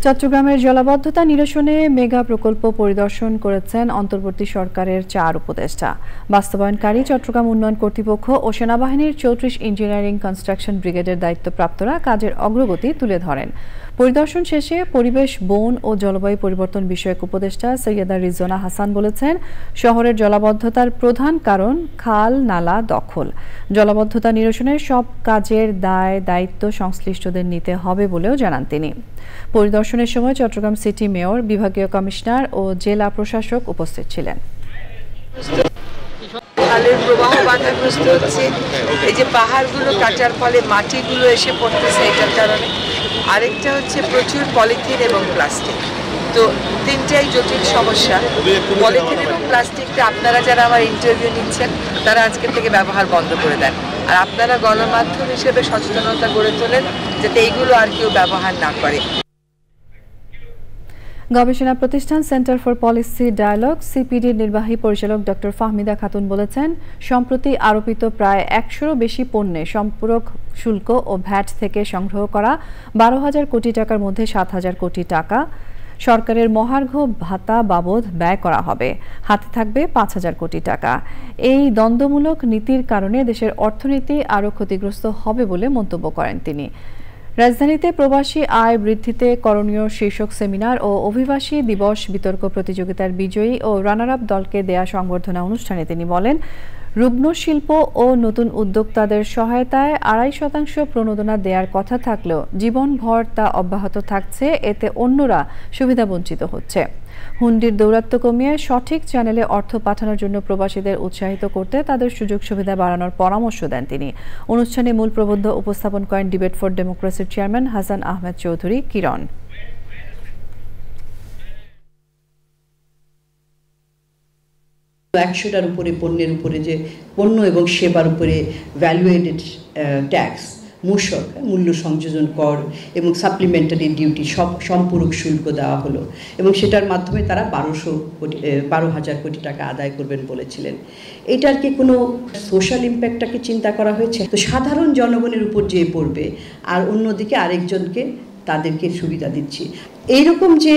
চট্টগ্রামের জলাবদ্ধতা নিরসনে মেগা প্রকল্প পরিদর্শন করেছেন অন্তর্বর্তী সরকারের 4 উপদেষ্টা। বাস্তবায়নকারী চট্টগ্রাম উন্নয়ন কর্তৃপক্ষ ও সেনাবাহিনীর 34 ইঞ্জিনিয়ারিং কনস্ট্রাকশন ব্রিগেডের দায়িত্বপ্রাপ্তরা কাজের অগ্রগতি তুলে ধরেন। পরিদর্শন শেষে পরিবেশ, বন ও জলবায়ু পরিবর্তন বিষয়ক উপদেষ্টা সৈয়দা রিজওয়ানা হাসান বলেছেন, শহরের জলাবদ্ধতার প্রধান কারণ খাল নালা দখল। জলাবদ্ধতা নিরসনের সব কাজের দায় দায়িত্ব সংশ্লিষ্টদের নিতে হবে বলেও জানান তিনি। পরিদর্শনের সময় চট্টগ্রাম সিটি মেয়র, বিভাগীয় কমিশনার ও জেলা প্রশাসক উপস্থিত ছিলেন। খালের প্রবাহ বাধাগ্রস্ত হচ্ছে, এই যে পাহাড়গুলো কাটার ফলে মাটিগুলো এসে পড়তেছে এটার কারণে। আরেকটা হচ্ছে প্রচুর পলিথিন এবং প্লাস্টিক, তো তিনটাই জটিল সমস্যা। পলিথিন এবং প্লাস্টিকটা আপনারা যারা আমার ইন্টারভিউ নিচ্ছেন তারা আজকের থেকে ব্যবহার বন্ধ করে দেন, আর আপনারা গণমাধ্যম হিসেবে সচেতনতা গড়ে তোলেন যাতে এইগুলো আর কেউ ব্যবহার না করে। গবেষণা প্রতিষ্ঠান সেন্টার ফর পলিসি ডায়ালগ সিপিডির নির্বাহী পরিচালক ডক্টর ফাহমিদা খাতুন বলেছেন, সম্প্রতি আরোপিত প্রায় 100-এরও বেশি পণ্যে সম্পূরক শুল্ক ও ভ্যাট থেকে সংগ্রহ করা 12,000 কোটি টাকার মধ্যে 7,000 কোটি টাকা সরকারের মহার্ঘ ভাতা বাবদ ব্যয় করা হবে, হাতে থাকবে 5,000 কোটি টাকা। এই দ্বন্দ্বমূলক নীতির কারণে দেশের অর্থনীতি আরও ক্ষতিগ্রস্ত হবে বলে মন্তব্য করেন তিনি। রাজধানীতে প্রবাসী আয় বৃদ্ধিতে করণীয় শীর্ষক সেমিনার ও অভিবাসী দিবস বিতর্ক প্রতিযোগিতার বিজয়ী ও রানার আপ দলকে দেয়া সংবর্ধনা অনুষ্ঠানে তিনি বলেন, রুগ্ন শিল্প ও নতুন উদ্যোক্তাদের সহায়তায় 2.5% প্রণোদনা দেওয়ার কথা থাকলেও জীবনভর তা অব্যাহত থাকছে, এতে অন্যরা সুবিধাবঞ্চিত হচ্ছে। হুন্ডির দৌরাত্ম্য কমিয়ে সঠিক চ্যানেলে অর্থ পাঠানোর জন্য প্রবাসীদের উৎসাহিত করতে তাদের সুযোগ সুবিধা বাড়ানোর পরামর্শ দেন তিনি। অনুষ্ঠানে মূল প্রবন্ধ উপস্থাপন করেন ডিবেট ফর ডেমোক্রেসির চেয়ারম্যান হাসান আহমেদ চৌধুরী কিরণ। 100টার উপরে পণ্যের উপরে যে পণ্য এবং সেবার উপরে ভ্যালু এডেড ট্যাক্স, মূসক মূল্য সংযোজন কর এবং সাপ্লিমেন্টারি ডিউটি সব সম্পূরক শুল্ক দেওয়া হলো, এবং সেটার মাধ্যমে তারা 12,000 কোটি টাকা আদায় করবেন বলেছিলেন। এটার কি কোনো সোশ্যাল ইম্প্যাক্টটাকে চিন্তা করা হয়েছে? তো সাধারণ জনগণের উপর যে পড়বে, আর অন্যদিকে আরেকজনকে তাদেরকে সুবিধা দিচ্ছি, এইরকম যে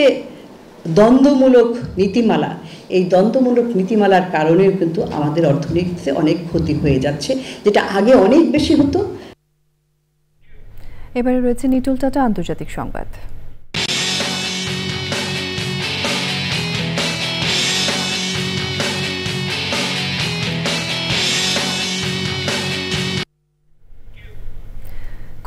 দ্বন্দ্বমূলক নীতিমালা, এই দ্বন্দ্বমূলক নীতিমালার কারণেও কিন্তু আমাদের অর্থনীতিতে অনেক ক্ষতি হয়ে যাচ্ছে, যেটা আগে অনেক বেশি হতো। এবারে রয়েছে নিটুল টাটা আন্তর্জাতিক সংবাদ।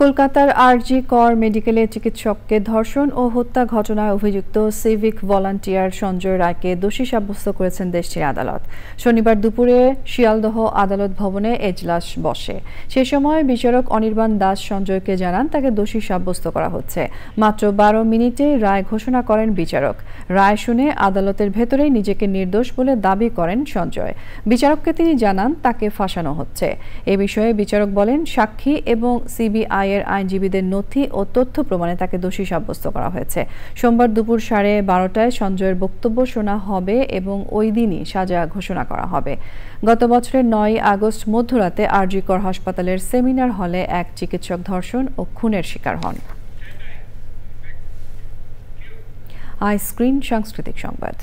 কলকাতার আরজি কর মেডিকেলে চিকিৎসককে ধর্ষণ ও হত্যা ঘটনায় অভিযুক্ত সিভিক ভলান্টিয়ার সঞ্জয় রায়কে দোষী সাব্যস্ত করেছেন দেশটির আদালত। শনিবার দুপুরে শিয়ালদহ আদালত ভবনে এজলাস বসে। সে সময় বিচারক অনির্বাণ দাস সঞ্জয়কে জানান তাকে দোষী সাব্যস্ত করা হচ্ছে। মাত্র 12 মিনিটে রায় ঘোষণা করেন বিচারক। রায় শুনে আদালতের ভেতরেই নিজেকে নির্দোষ বলে দাবি করেন সঞ্জয়। বিচারককে তিনি জানান তাকে ফাঁসানো হচ্ছে। এ বিষয়ে বিচারক বলেন, সাক্ষী এবং সিবিআই এর আইনজীবীদের নথি ও তথ্য প্রমাণে তাকে দোষী সাব্যস্ত করা হয়েছে। সোমবার দুপুর 12:30টায় সঞ্জয়ের বক্তব্য শোনা হবে এবং ওই দিনই সাজা ঘোষণা করা হবে। গত বছরের 9 আগস্ট মধ্যরাতে আরজি কর হাসপাতালের সেমিনার হলে এক চিকিৎসক ধর্ষণ ও খুনের শিকার হন। iScreen সাংস্কৃতিক সংবাদ।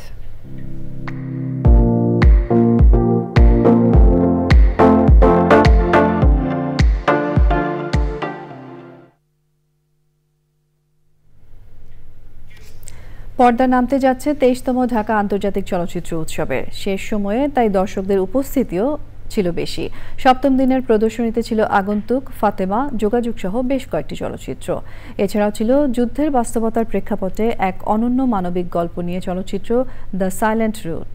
পর্দা নামতে যাচ্ছে 23তম ঢাকা আন্তর্জাতিক চলচ্চিত্র উৎসবের শেষ সময়ে, তাই দর্শকদের উপস্থিতিও ছিল বেশি। সপ্তম দিনের প্রদর্শনীতে ছিল আগন্তুক, ফাতেমা, যোগাযোগ সহ বেশ কয়েকটি চলচ্চিত্র। এছাড়াও ছিল যুদ্ধের বাস্তবতার প্রেক্ষাপটে এক অনন্য মানবিক গল্প নিয়ে চলচ্চিত্র দ্য সাইলেন্ট রুট।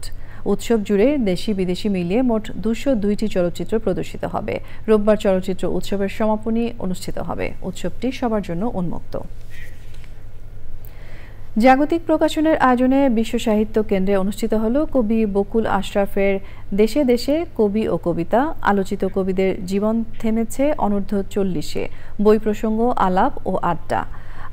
উৎসব জুড়ে দেশি বিদেশি মিলিয়ে মোট 202টি চলচ্চিত্র প্রদর্শিত হবে। রোববার চলচ্চিত্র উৎসবের সমাপনী অনুষ্ঠিত হবে। উৎসবটি সবার জন্য উন্মুক্ত। জাগতিক প্রকাশনের আয়োজনে বিশ্ব সাহিত্য কেন্দ্রে অনুষ্ঠিত হল কবি বকুল আশরাফের দেশে দেশে কবি ও কবিতা। আলোচিত কবিদের জীবন থেমেছে অনূর্ধ্ব 40-এ, বই প্রসঙ্গ, আলাপ ও আড্ডা।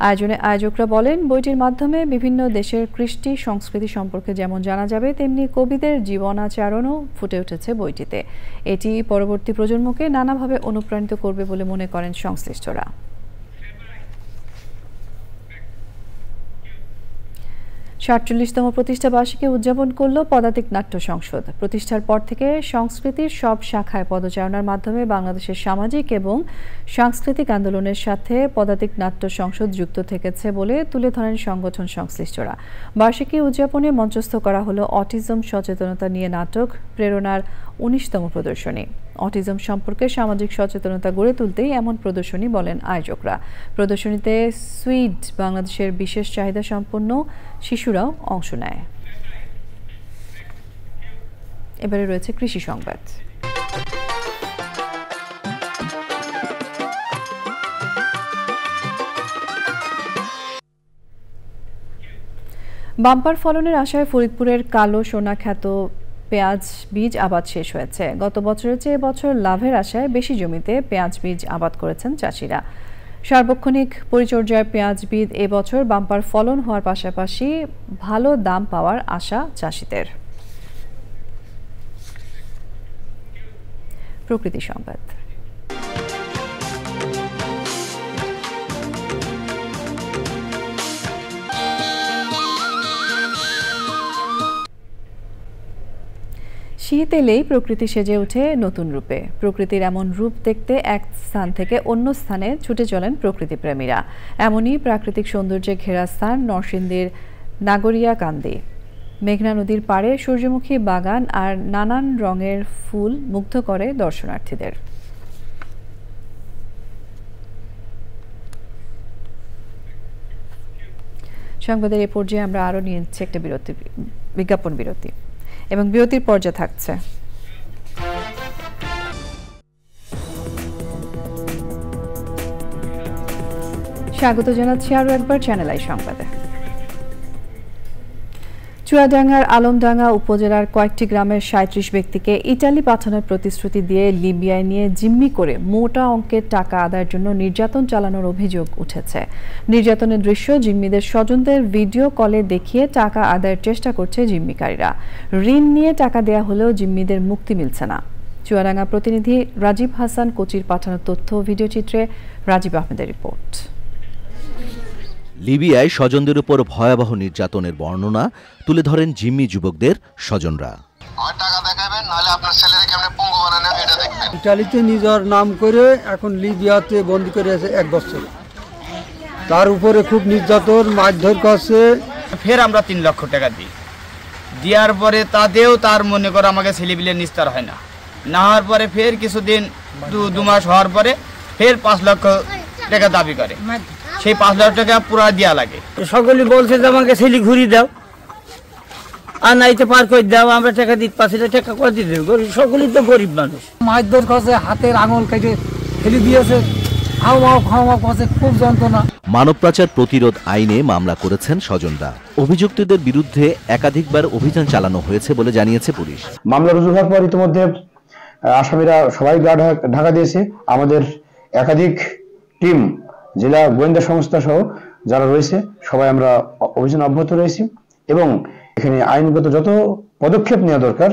আয়োজনে আয়োজকরা বলেন, বইটির মাধ্যমে বিভিন্ন দেশের কৃষ্টি সংস্কৃতি সম্পর্কে যেমন জানা যাবে, তেমনি কবিদের জীবনাচরণও ফুটে উঠেছে বইটিতে। এটি পরবর্তী প্রজন্মকে নানাভাবে অনুপ্রাণিত করবে বলে মনে করেন সংশ্লিষ্টরা। ৪৭তম প্রতিষ্ঠা বার্ষিকী উদযাপন করল পদাতিক নাট্য সংসদ। প্রতিষ্ঠার পর থেকে সংস্কৃতির সব শাখায় পদচারণার মাধ্যমে বাংলাদেশের সামাজিক এবং সাংস্কৃতিক আন্দোলনের সাথে পদাতিক নাট্য সংসদ যুক্ত থেকেছে বলে তুলে ধরেন সংগঠন সংশ্লিষ্টরা। বার্ষিকী উদযাপনে মঞ্চস্থ করা হলো অটিজম সচেতনতা নিয়ে নাটক প্রেরণার 19তম প্রদর্শনী। অটিজম সম্পর্কে সামাজিক সচেতনতা গড়ে তুলতেই এমন প্রদর্শনী বলেন আয়োজকরা। প্রদর্শনীতে সুইড বাংলাদেশের বিশেষ চাহিদা সম্পন্ন শিশুরাও অংশ নেয়। এবারে রয়েছে কৃষি সংবাদ। বাম্পার ফলনের আশায় ফরিদপুরের কালো সোনা খ্যাত পেঁয়াজ বীজ আবাদ শেষ হয়েছে। গত বছরের চেয়ে এবছর লাভের আশায় বেশি জমিতে পেঁয়াজ বীজ আবাদ করেছেন চাষিরা। সার্বক্ষণিক পরিচর্যায় পেঁয়াজ বীজ এবছর বাম্পার ফলন হওয়ার পাশাপাশি ভালো দাম পাওয়ার আশা চাষিদের। প্রকৃতি সংবাদ। শীত এলেই প্রকৃতি সেজে ওঠে নতুন রূপে। প্রকৃতির এমন রূপ দেখতে এক স্থান থেকে অন্য স্থানে ছুটে চলেন প্রকৃতিপ্রেমীরা। এমনই প্রাকৃতিক সৌন্দর্যে ঘেরা স্থান নরসিংদীর নাগরিয়াকান্দি। মেঘনা নদীর পাড়ে সূর্যমুখী বাগান আর নানান রঙের ফুল মুগ্ধ করে দর্শনার্থীদের। সংবাদের এ পর্যায়ে আমরা আরও নিয়েছি একটা বিজ্ঞাপন বিরতি এবং বিরতির পর্যায়ে থাকছে স্বাগত জানাচ্ছি আরও একবার চ্যানেল আই সংবাদে। চুয়াডাঙ্গার আলমডাঙ্গা উপজেলার কয়েকটি গ্রামের ৩৭ ব্যক্তিকে ইটালি পাঠানোর প্রতিশ্রুতি দিয়ে লিবিয়ায় নিয়ে জিম্মি করে মোটা অঙ্কের টাকা আদায়ের জন্য নির্যাতন চালানোর অভিযোগ উঠেছে। নির্যাতনের দৃশ্য জিম্মিদের স্বজনদের ভিডিও কলে দেখিয়ে টাকা আদায়ের চেষ্টা করছে জিম্মিকারীরা। ঋণ নিয়ে টাকা দেয়া হলেও জিম্মিদের মুক্তি মিলছে না। চুয়াডাঙ্গা প্রতিনিধি রাজীব হাসান কোচির পাঠানো তথ্য ভিডিওচিত্রে রাজীব আহমেদের রিপোর্ট। লিবিয়ায় স্বজনদের উপর ভয়াবহ নির্যাতনের বর্ণনা তুলে ধরেন জিম্মি যুবকদের স্বজনরা। ইটালিতে নিজের নাম করে এখন লিবিয়াতে বন্দী করে আছে 1 বছর। তার উপরে খুব নির্যাতন মারধর করছে। ফের আমরা 3 লক্ষ টাকা দিই, দেওয়ার পরে তাতেও তার মনে করে আমাকে ছেলেপিলে নিস্তার হয় না। না হওয়ার পরে ফের কিছুদিন 2 মাস হওয়ার পরে ফের 5 লক্ষ টাকা দাবি করে। সেই 5 লাখ টাকা পুরা দেওয়া লাগে। সকলে বলছে যে আমাকে ছেলে ঘুরি দাও আর নাইতে পার করে দাও, আমরা টাকা দিতে পারছি না, টাকা করে দিতে দেবো। সকলেই তো গরিব মানুষ। মারধর করছে, হাতের আঙুল কেটে ফেলে দিয়েছে, হাওয়া করছে, খুব যন্ত্রণা। মানব পাচার প্রতিরোধ আইনে মামলা করেছেন স্বজনরা। অভিযুক্তদের বিরুদ্ধে একাধিকবার অভিযান চালানো হয়েছে বলে জানিয়েছে পুলিশ। মামলা রুজু হওয়ার পর ইতিমধ্যে আসামিরা সবাই ঢাকা দিয়েছে। আমাদের একাধিক টিম, জেলা গোয়েন্দা সংস্থা সহ যারা রয়েছে সবাই আমরা অভিযান অব্যাহত রয়েছি এবং এখানে আইনগত যত পদক্ষেপ নেওয়া দরকার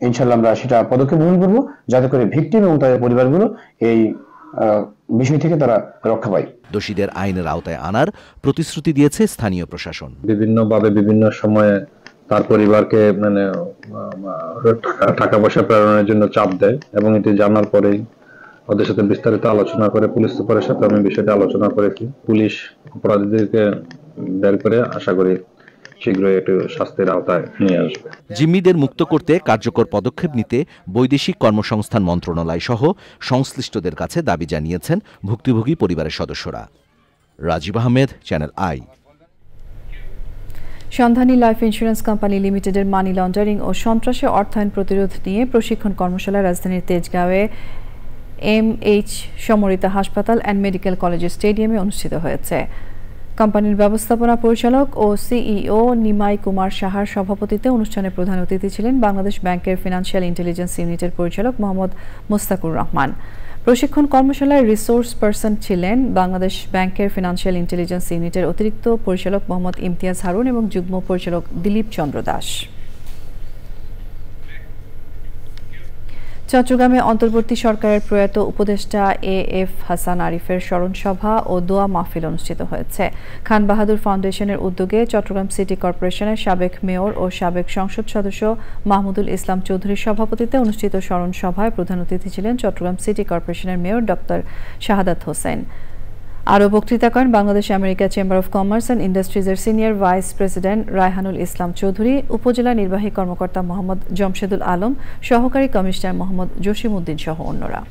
ইনশাল্লাহ আমরা সেটা পদক্ষেপ গ্রহণ করবো, যাতে করে ভিকটিম এবং তাদের পরিবারগুলো এই বিষয় থেকে তারা রক্ষা পায়। দোষীদের আইনের আওতায় আনার প্রতিশ্রুতি দিয়েছে স্থানীয় প্রশাসন। বিভিন্নভাবে বিভিন্ন সময়ে তার পরিবারকে মানে টাকা পয়সা প্রেরণের জন্য চাপ দেয় এবং এটি জানার পরেই ওদের সাথে বিস্তারিত আলোচনা করে পুলিশ সুপারের সাথে আমি বিষয়টা আলোচনা করেছি। পুলিশ অপরাধীদেরকে বের করে আশা করি শীঘ্রই একটু শাস্তির আওতায় নিয়ে আসবে। জিম্মিদের মুক্ত করতে কার্যকর পদক্ষেপ নিতে বৈদেশিক কর্মসংস্থান মন্ত্রণালয় সহ সংশ্লিষ্টদের কাছে দাবি জানিয়েছেন ভুক্তভোগী পরিবারের সদস্যরা। Rajib Ahmed, channel I. Sandhani life insurance company লিমিটেডের মানি লন্ডারিং ও সন্ত্রাসী অর্থায়ন প্রতিরোধ নিয়ে প্রশিক্ষণ কর্মশালা রাজধানীর তেজগাঁওয়ে MH সমরিতা হাসপাতাল অ্যান্ড মেডিকেল কলেজের স্টেডিয়ামে অনুষ্ঠিত হয়েছে। কোম্পানির ব্যবস্থাপনা পরিচালক ও CEO নিমাই কুমার সাহার সভাপতিত্বে অনুষ্ঠানে প্রধান অতিথি ছিলেন বাংলাদেশ ব্যাংকের ফিনান্সিয়াল ইন্টেলিজেন্স ইউনিটের পরিচালক মোহাম্মদ মুস্তাকুর রহমান। প্রশিক্ষণ কর্মশালায় রিসোর্স পার্সন ছিলেন বাংলাদেশ ব্যাংকের ফিনান্সিয়াল ইন্টেলিজেন্স ইউনিটের অতিরিক্ত পরিচালক মোহাম্মদ ইমতিয়াজ হারুন এবং যুগ্ম পরিচালক দিলীপ চন্দ্র দাস। চট্টগ্রামে অন্তর্বর্তী সরকারের প্রয়াত উপদেষ্টা AF হাসান আরিফের স্মরণ সভা ও দোয়া মাহফিল অনুষ্ঠিত হয়েছে। খান বাহাদুর ফাউন্ডেশনের উদ্যোগে চট্টগ্রাম সিটি কর্পোরেশনের সাবেক মেয়র ও সাবেক সংসদ সদস্য মাহমুদুল ইসলাম চৌধুরীর সভাপতিত্বে অনুষ্ঠিত স্মরণ সভায় প্রধান অতিথি ছিলেন চট্টগ্রাম সিটি কর্পোরেশনের মেয়র ডক্টর শাহাদাত হোসেন। আরও বক্তৃতা করেন Bangladesh America chamber of commerce and ইন্ডাস্ট্রিজের senior vice president Raihanul Islam Chowdhury, upazila নির্বাহী কর্মকর্তা মোহাম্মদ জমশেদুল আলম, সহকারী কমিশনার মোহাম্মদ জসিম উদ্দিন সহ অন্যরা।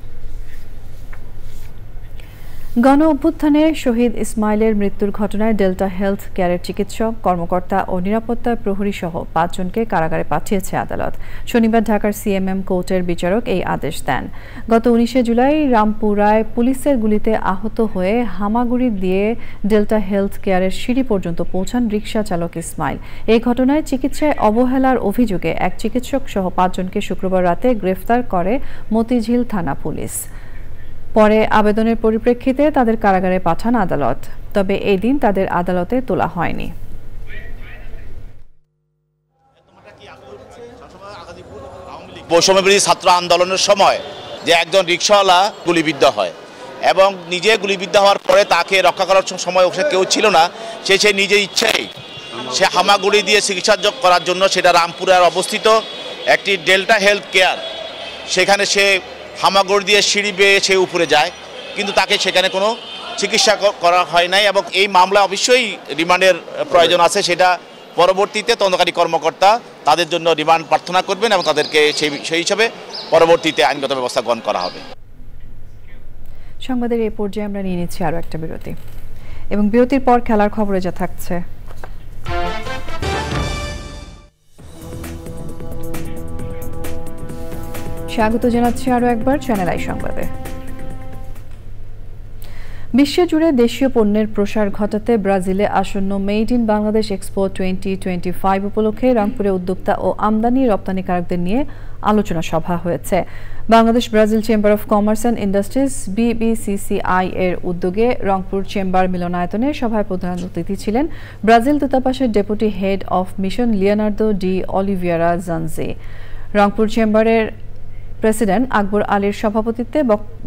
গণ অভ্যুত্থানে শহীদ ইসমাইলের মৃত্যুর ঘটনায় ডেল্টা হেলথ কেয়ারের চিকিৎসক, কর্মকর্তা ও নিরাপত্তা প্রহরী সহ 5 জনকে কারাগারে পাঠিয়েছে আদালত। শনিবার ঢাকার CMM কোর্টের বিচারক এই আদেশ দেন। গত 19 জুলাই রামপুরায় পুলিশের গুলিতে আহত হয়ে হামাগুড়ি দিয়ে ডেল্টা হেলথ কেয়ারের সিঁড়ি পর্যন্ত পৌঁছান রিকশা চালক ইসমাইল। এই ঘটনায় চিকিৎসায় অবহেলার অভিযোগে এক চিকিৎসক সহ 5 জনকে শুক্রবার রাতে গ্রেফতার করে মতিঝিল থানা পুলিশ। পরে আবেদনের পরিপ্রেক্ষিতে তাদের কারাগারে পাঠান আদালত, তবে এই দিন তাদের আদালতে তোলা হয়নি। বৈষম্যবিরোধী ছাত্র আন্দোলনের সময় যে একজন রিকশাওয়ালা গুলিবিদ্ধ হয় এবং নিজে গুলিবিদ্ধ হওয়ার পরে তাকে রক্ষা করার সময় ওখানে কেউ ছিল না, সে নিজের ইচ্ছাই সে হামাগুড়ি দিয়ে চিকিৎসা করার জন্য সেটা রামপুরার অবস্থিত একটি ডেল্টা হেলথ কেয়ার, সেখানে সে হামাগুড়ি দিয়ে সিঁড়ি বেয়ে সে উপরে যায়, কিন্তু তাকে সেখানে কোনো চিকিৎসা করা হয় নাই এবং এই মামলা অবশ্যই রিমান্ডের প্রয়োজন আছে। সেটা পরবর্তীতে তদন্তকারী কর্মকর্তা তাদের জন্য রিমান্ড প্রার্থনা করবেন এবং তাদেরকে সেই হিসাবে পরবর্তীতে আইনগত ব্যবস্থা গ্রহণ করা হবে। সংবাদের এই পর্যায়ে আমরা নিয়ে নিচ্ছি আরও একটা বিরতি এবং বিরতির পর খেলার খবরে যা থাকছে। স্বাগত জানাচ্ছি আরও একবার চ্যানেল আই সংবাদে। বিশ্বজুড়ে দেশীয় পণ্যের প্রসার ঘটাতে ব্রাজিলে আসন্ন মেড ইন বাংলাদেশ এক্সপো 2025 উপলক্ষে রংপুরে উদ্যোক্তা ও আমদানি রপ্তানিকারকদের নিয়ে আলোচনা সভা হয়েছে। Bangladesh Brazil chamber of commerce and industries BBCCI এর উদ্যোগে রংপুর চেম্বার মিলনায়তনে সভায় প্রধান অতিথি ছিলেন ব্রাজিল দূতাবাসের deputy head of mission Leonardo de Oliveira জানজে। রংপুর চেম্বারের প্রেসিডেন্ট আকবর আলীর সভাপতিত্বে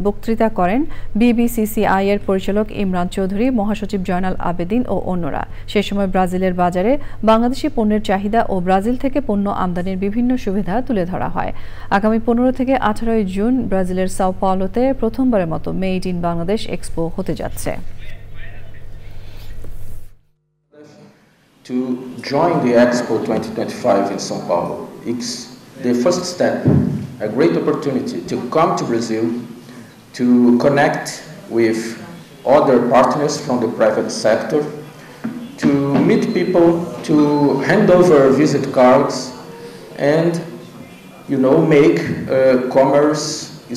বক্তৃতা করেন BBCCI এর পরিচালক ইমরান চৌধুরী, মহাসচিব জয়নাল আবেদিন ও অন্যরা। সে সময় ব্রাজিলের বাজারে বাংলাদেশি পণ্যের চাহিদা ও ব্রাজিল থেকে পণ্য আমদানির বিভিন্ন সুবিধা তুলে ধরা হয়। আগামী 15 থেকে 18 জুন ব্রাজিলের সাও পাওলোতে প্রথমবারের মতো মেড ইন বাংলাদেশ এক্সপো হতে যাচ্ছে। To join the Expo 2025 in São Paulo, it's the first step, a great opportunity to come to Brazil, to connect with other partners from the private sector, to meet people, to hand over visit cards, and make commerce,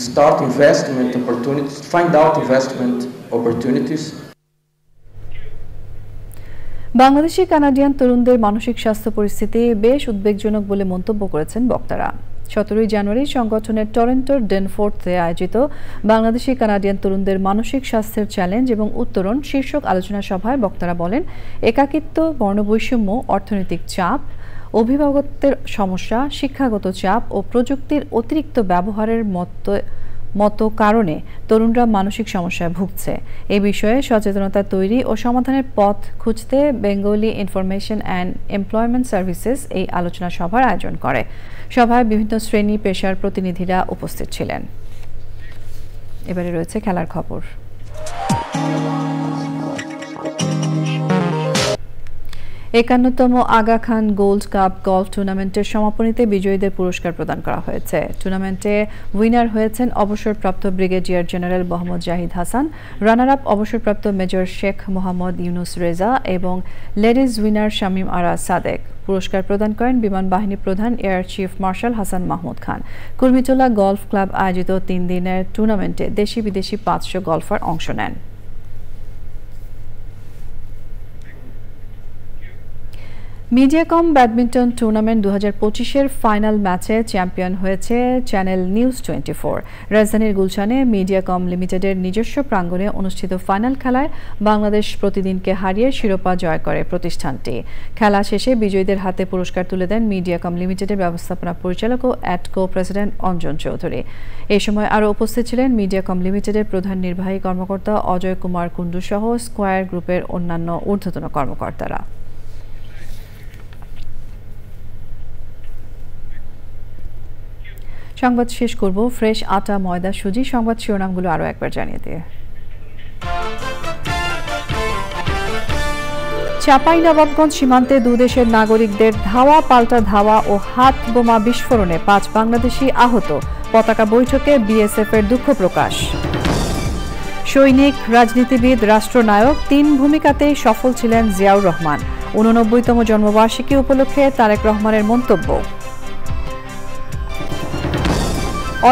start investment opportunities, find out investment opportunities. Bangladeshi Canadian তরুণদের মানসিক স্বাস্থ্য পরিস্থিতি বেশ উদ্বেগজনক বলে মন্তব্য করেছেন বক্তারা। 17 জানুয়ারি সংগঠনের টরন্টোর ডেনফোর্থে আয়োজিত বাংলাদেশি কানাডিয়ান তরুণদের মানসিক স্বাস্থ্যের চ্যালেঞ্জ এবং উত্তরণ শীর্ষক আলোচনা সভায় বক্তারা বলেন, একাকিত্ব, বর্ণবৈষম্য, অর্থনৈতিক চাপ, অভিভাবকত্বের সমস্যা, শিক্ষাগত চাপ ও প্রযুক্তির অতিরিক্ত ব্যবহারের মতো কারণে তরুণরা মানসিক সমস্যায় ভুগছে। এই বিষয়ে সচেতনতা তৈরি ও সমাধানের পথ খুঁজতে Bengali information and employment services এই আলোচনা সভার আয়োজন করে। সভায় বিভিন্ন শ্রেণী পেশার প্রতিনিধিরা উপস্থিত ছিলেন। এবারে রয়েছে খেলার খবর। একান্নতম Aga Khan gold cup golf টুর্নামেন্টের সমাপনীতে বিজয়ীদের পুরস্কার প্রদান করা হয়েছে। টুর্নামেন্টে উইনার হয়েছেন অবসরপ্রাপ্ত brigadier general Mohammad Zahid Hasan, runner up অবসরপ্রাপ্ত মেজর শেখ মোহাম্মদ ইউনুস রেজা এবং লেডিজ উইনার শামীম আরা সাদেক। পুরস্কার প্রদান করেন বিমান বাহিনী প্রধান air chief marshal Hasan Mahmud Khan. Kurmitola golf club আয়োজিত 3 দিনের টুর্নামেন্টে দেশি বিদেশি 500 গলফার অংশ নেন। মিডিয়াকম ব্যাডমিন্টন টুর্নামেন্ট 2025-এর ফাইনাল ম্যাচে চ্যাম্পিয়ন হয়েছে চ্যানেল নিউজ 24। রাজধানীর গুলশানে মিডিয়াকম লিমিটেডের নিজস্ব প্রাঙ্গণে অনুষ্ঠিত ফাইনাল খেলায় বাংলাদেশ প্রতিদিনকে হারিয়ে শিরোপা জয় করে প্রতিষ্ঠানটি। খেলা শেষে বিজয়ীদের হাতে পুরস্কার তুলে দেন মিডিয়াকম লিমিটেডের ব্যবস্থাপনা পরিচালক ও অ্যাডকো প্রেসিডেন্ট অঞ্জন চৌধুরী। এই সময় আরও উপস্থিত ছিলেন মিডিয়াকম লিমিটেডের প্রধান নির্বাহী কর্মকর্তা অজয় কুমার কুন্ডু সহ স্কয়ার গ্রুপের অন্যান্য ঊর্ধ্বতন কর্মকর্তারা। সংবাদ শেষ করব ফ্রেশ আটা ময়দা সুজি সংবাদ শিরোনামগুলো আরও একবার জানিয়ে দিয়ে। চাঁপাইনবাবগঞ্জ সীমান্তে দুদেশের নাগরিকদের ধাওয়া পাল্টা ধাওয়া ও হাত বোমা বিস্ফোরণে 5 বাংলাদেশি আহত। পতাকা বৈঠকে বিএসএফ এর দুঃখ প্রকাশ। সৈনিক, রাজনীতিবিদ, রাষ্ট্রনায়ক 3 ভূমিকাতেই সফল ছিলেন জিয়াউর রহমান। 89তম জন্মবার্ষিকী উপলক্ষে তারেক রহমানের মন্তব্য।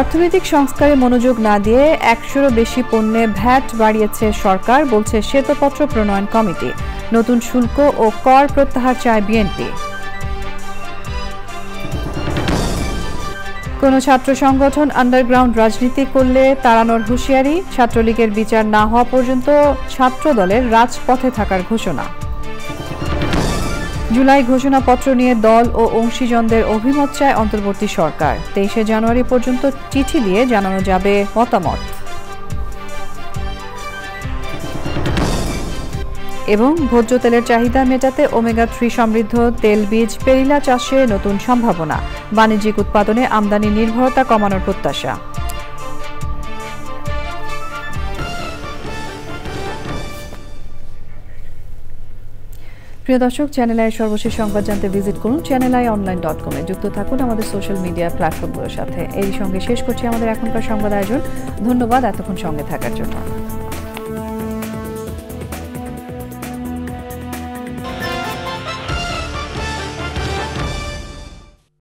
অর্থনৈতিক সংস্কারে মনোযোগ না দিয়ে 100-এরও বেশি পণ্যে ভ্যাট বাড়িয়েছে সরকার, বলছে শ্বেতপত্র প্রণয়ন কমিটি। নতুন শুল্ক ও কর প্রত্যাহার চায় বিএনপি। কোনো ছাত্র সংগঠন আন্ডারগ্রাউন্ড রাজনীতি করলে তাড়ানোর হুঁশিয়ারি। ছাত্রলীগের বিচার না হওয়া পর্যন্ত ছাত্র দলের রাজপথে থাকার ঘোষণা। জুলাই ঘোষণাপত্র নিয়ে দল ও অংশীজনদের অভিমত চায় অন্তর্বর্তী সরকার। 23শে জানুয়ারি পর্যন্ত চিঠি দিয়ে জানানো যাবে মতামত। এবং ভোজ্য তেলের চাহিদা মেটাতে ওমেগা-3 সমৃদ্ধ তেলবীজ পেরিলা চাষে নতুন সম্ভাবনা। বাণিজ্যিক উৎপাদনে আমদানি নির্ভরতা কমানোর প্রত্যাশা। প্রিয় দর্শক, চ্যানেল আইয়ের সর্বশেষ সংবাদ জানতে ভিজিট করুন channelionline.com-এ। যুক্ত থাকুন আমাদের সোশ্যাল মিডিয়া প্ল্যাটফর্মগুলোর সাথে। এই সঙ্গে শেষ করছি আমাদের এখনকার সংবাদ আয়োজন। ধন্যবাদ এতক্ষণ সঙ্গে থাকার জন্য।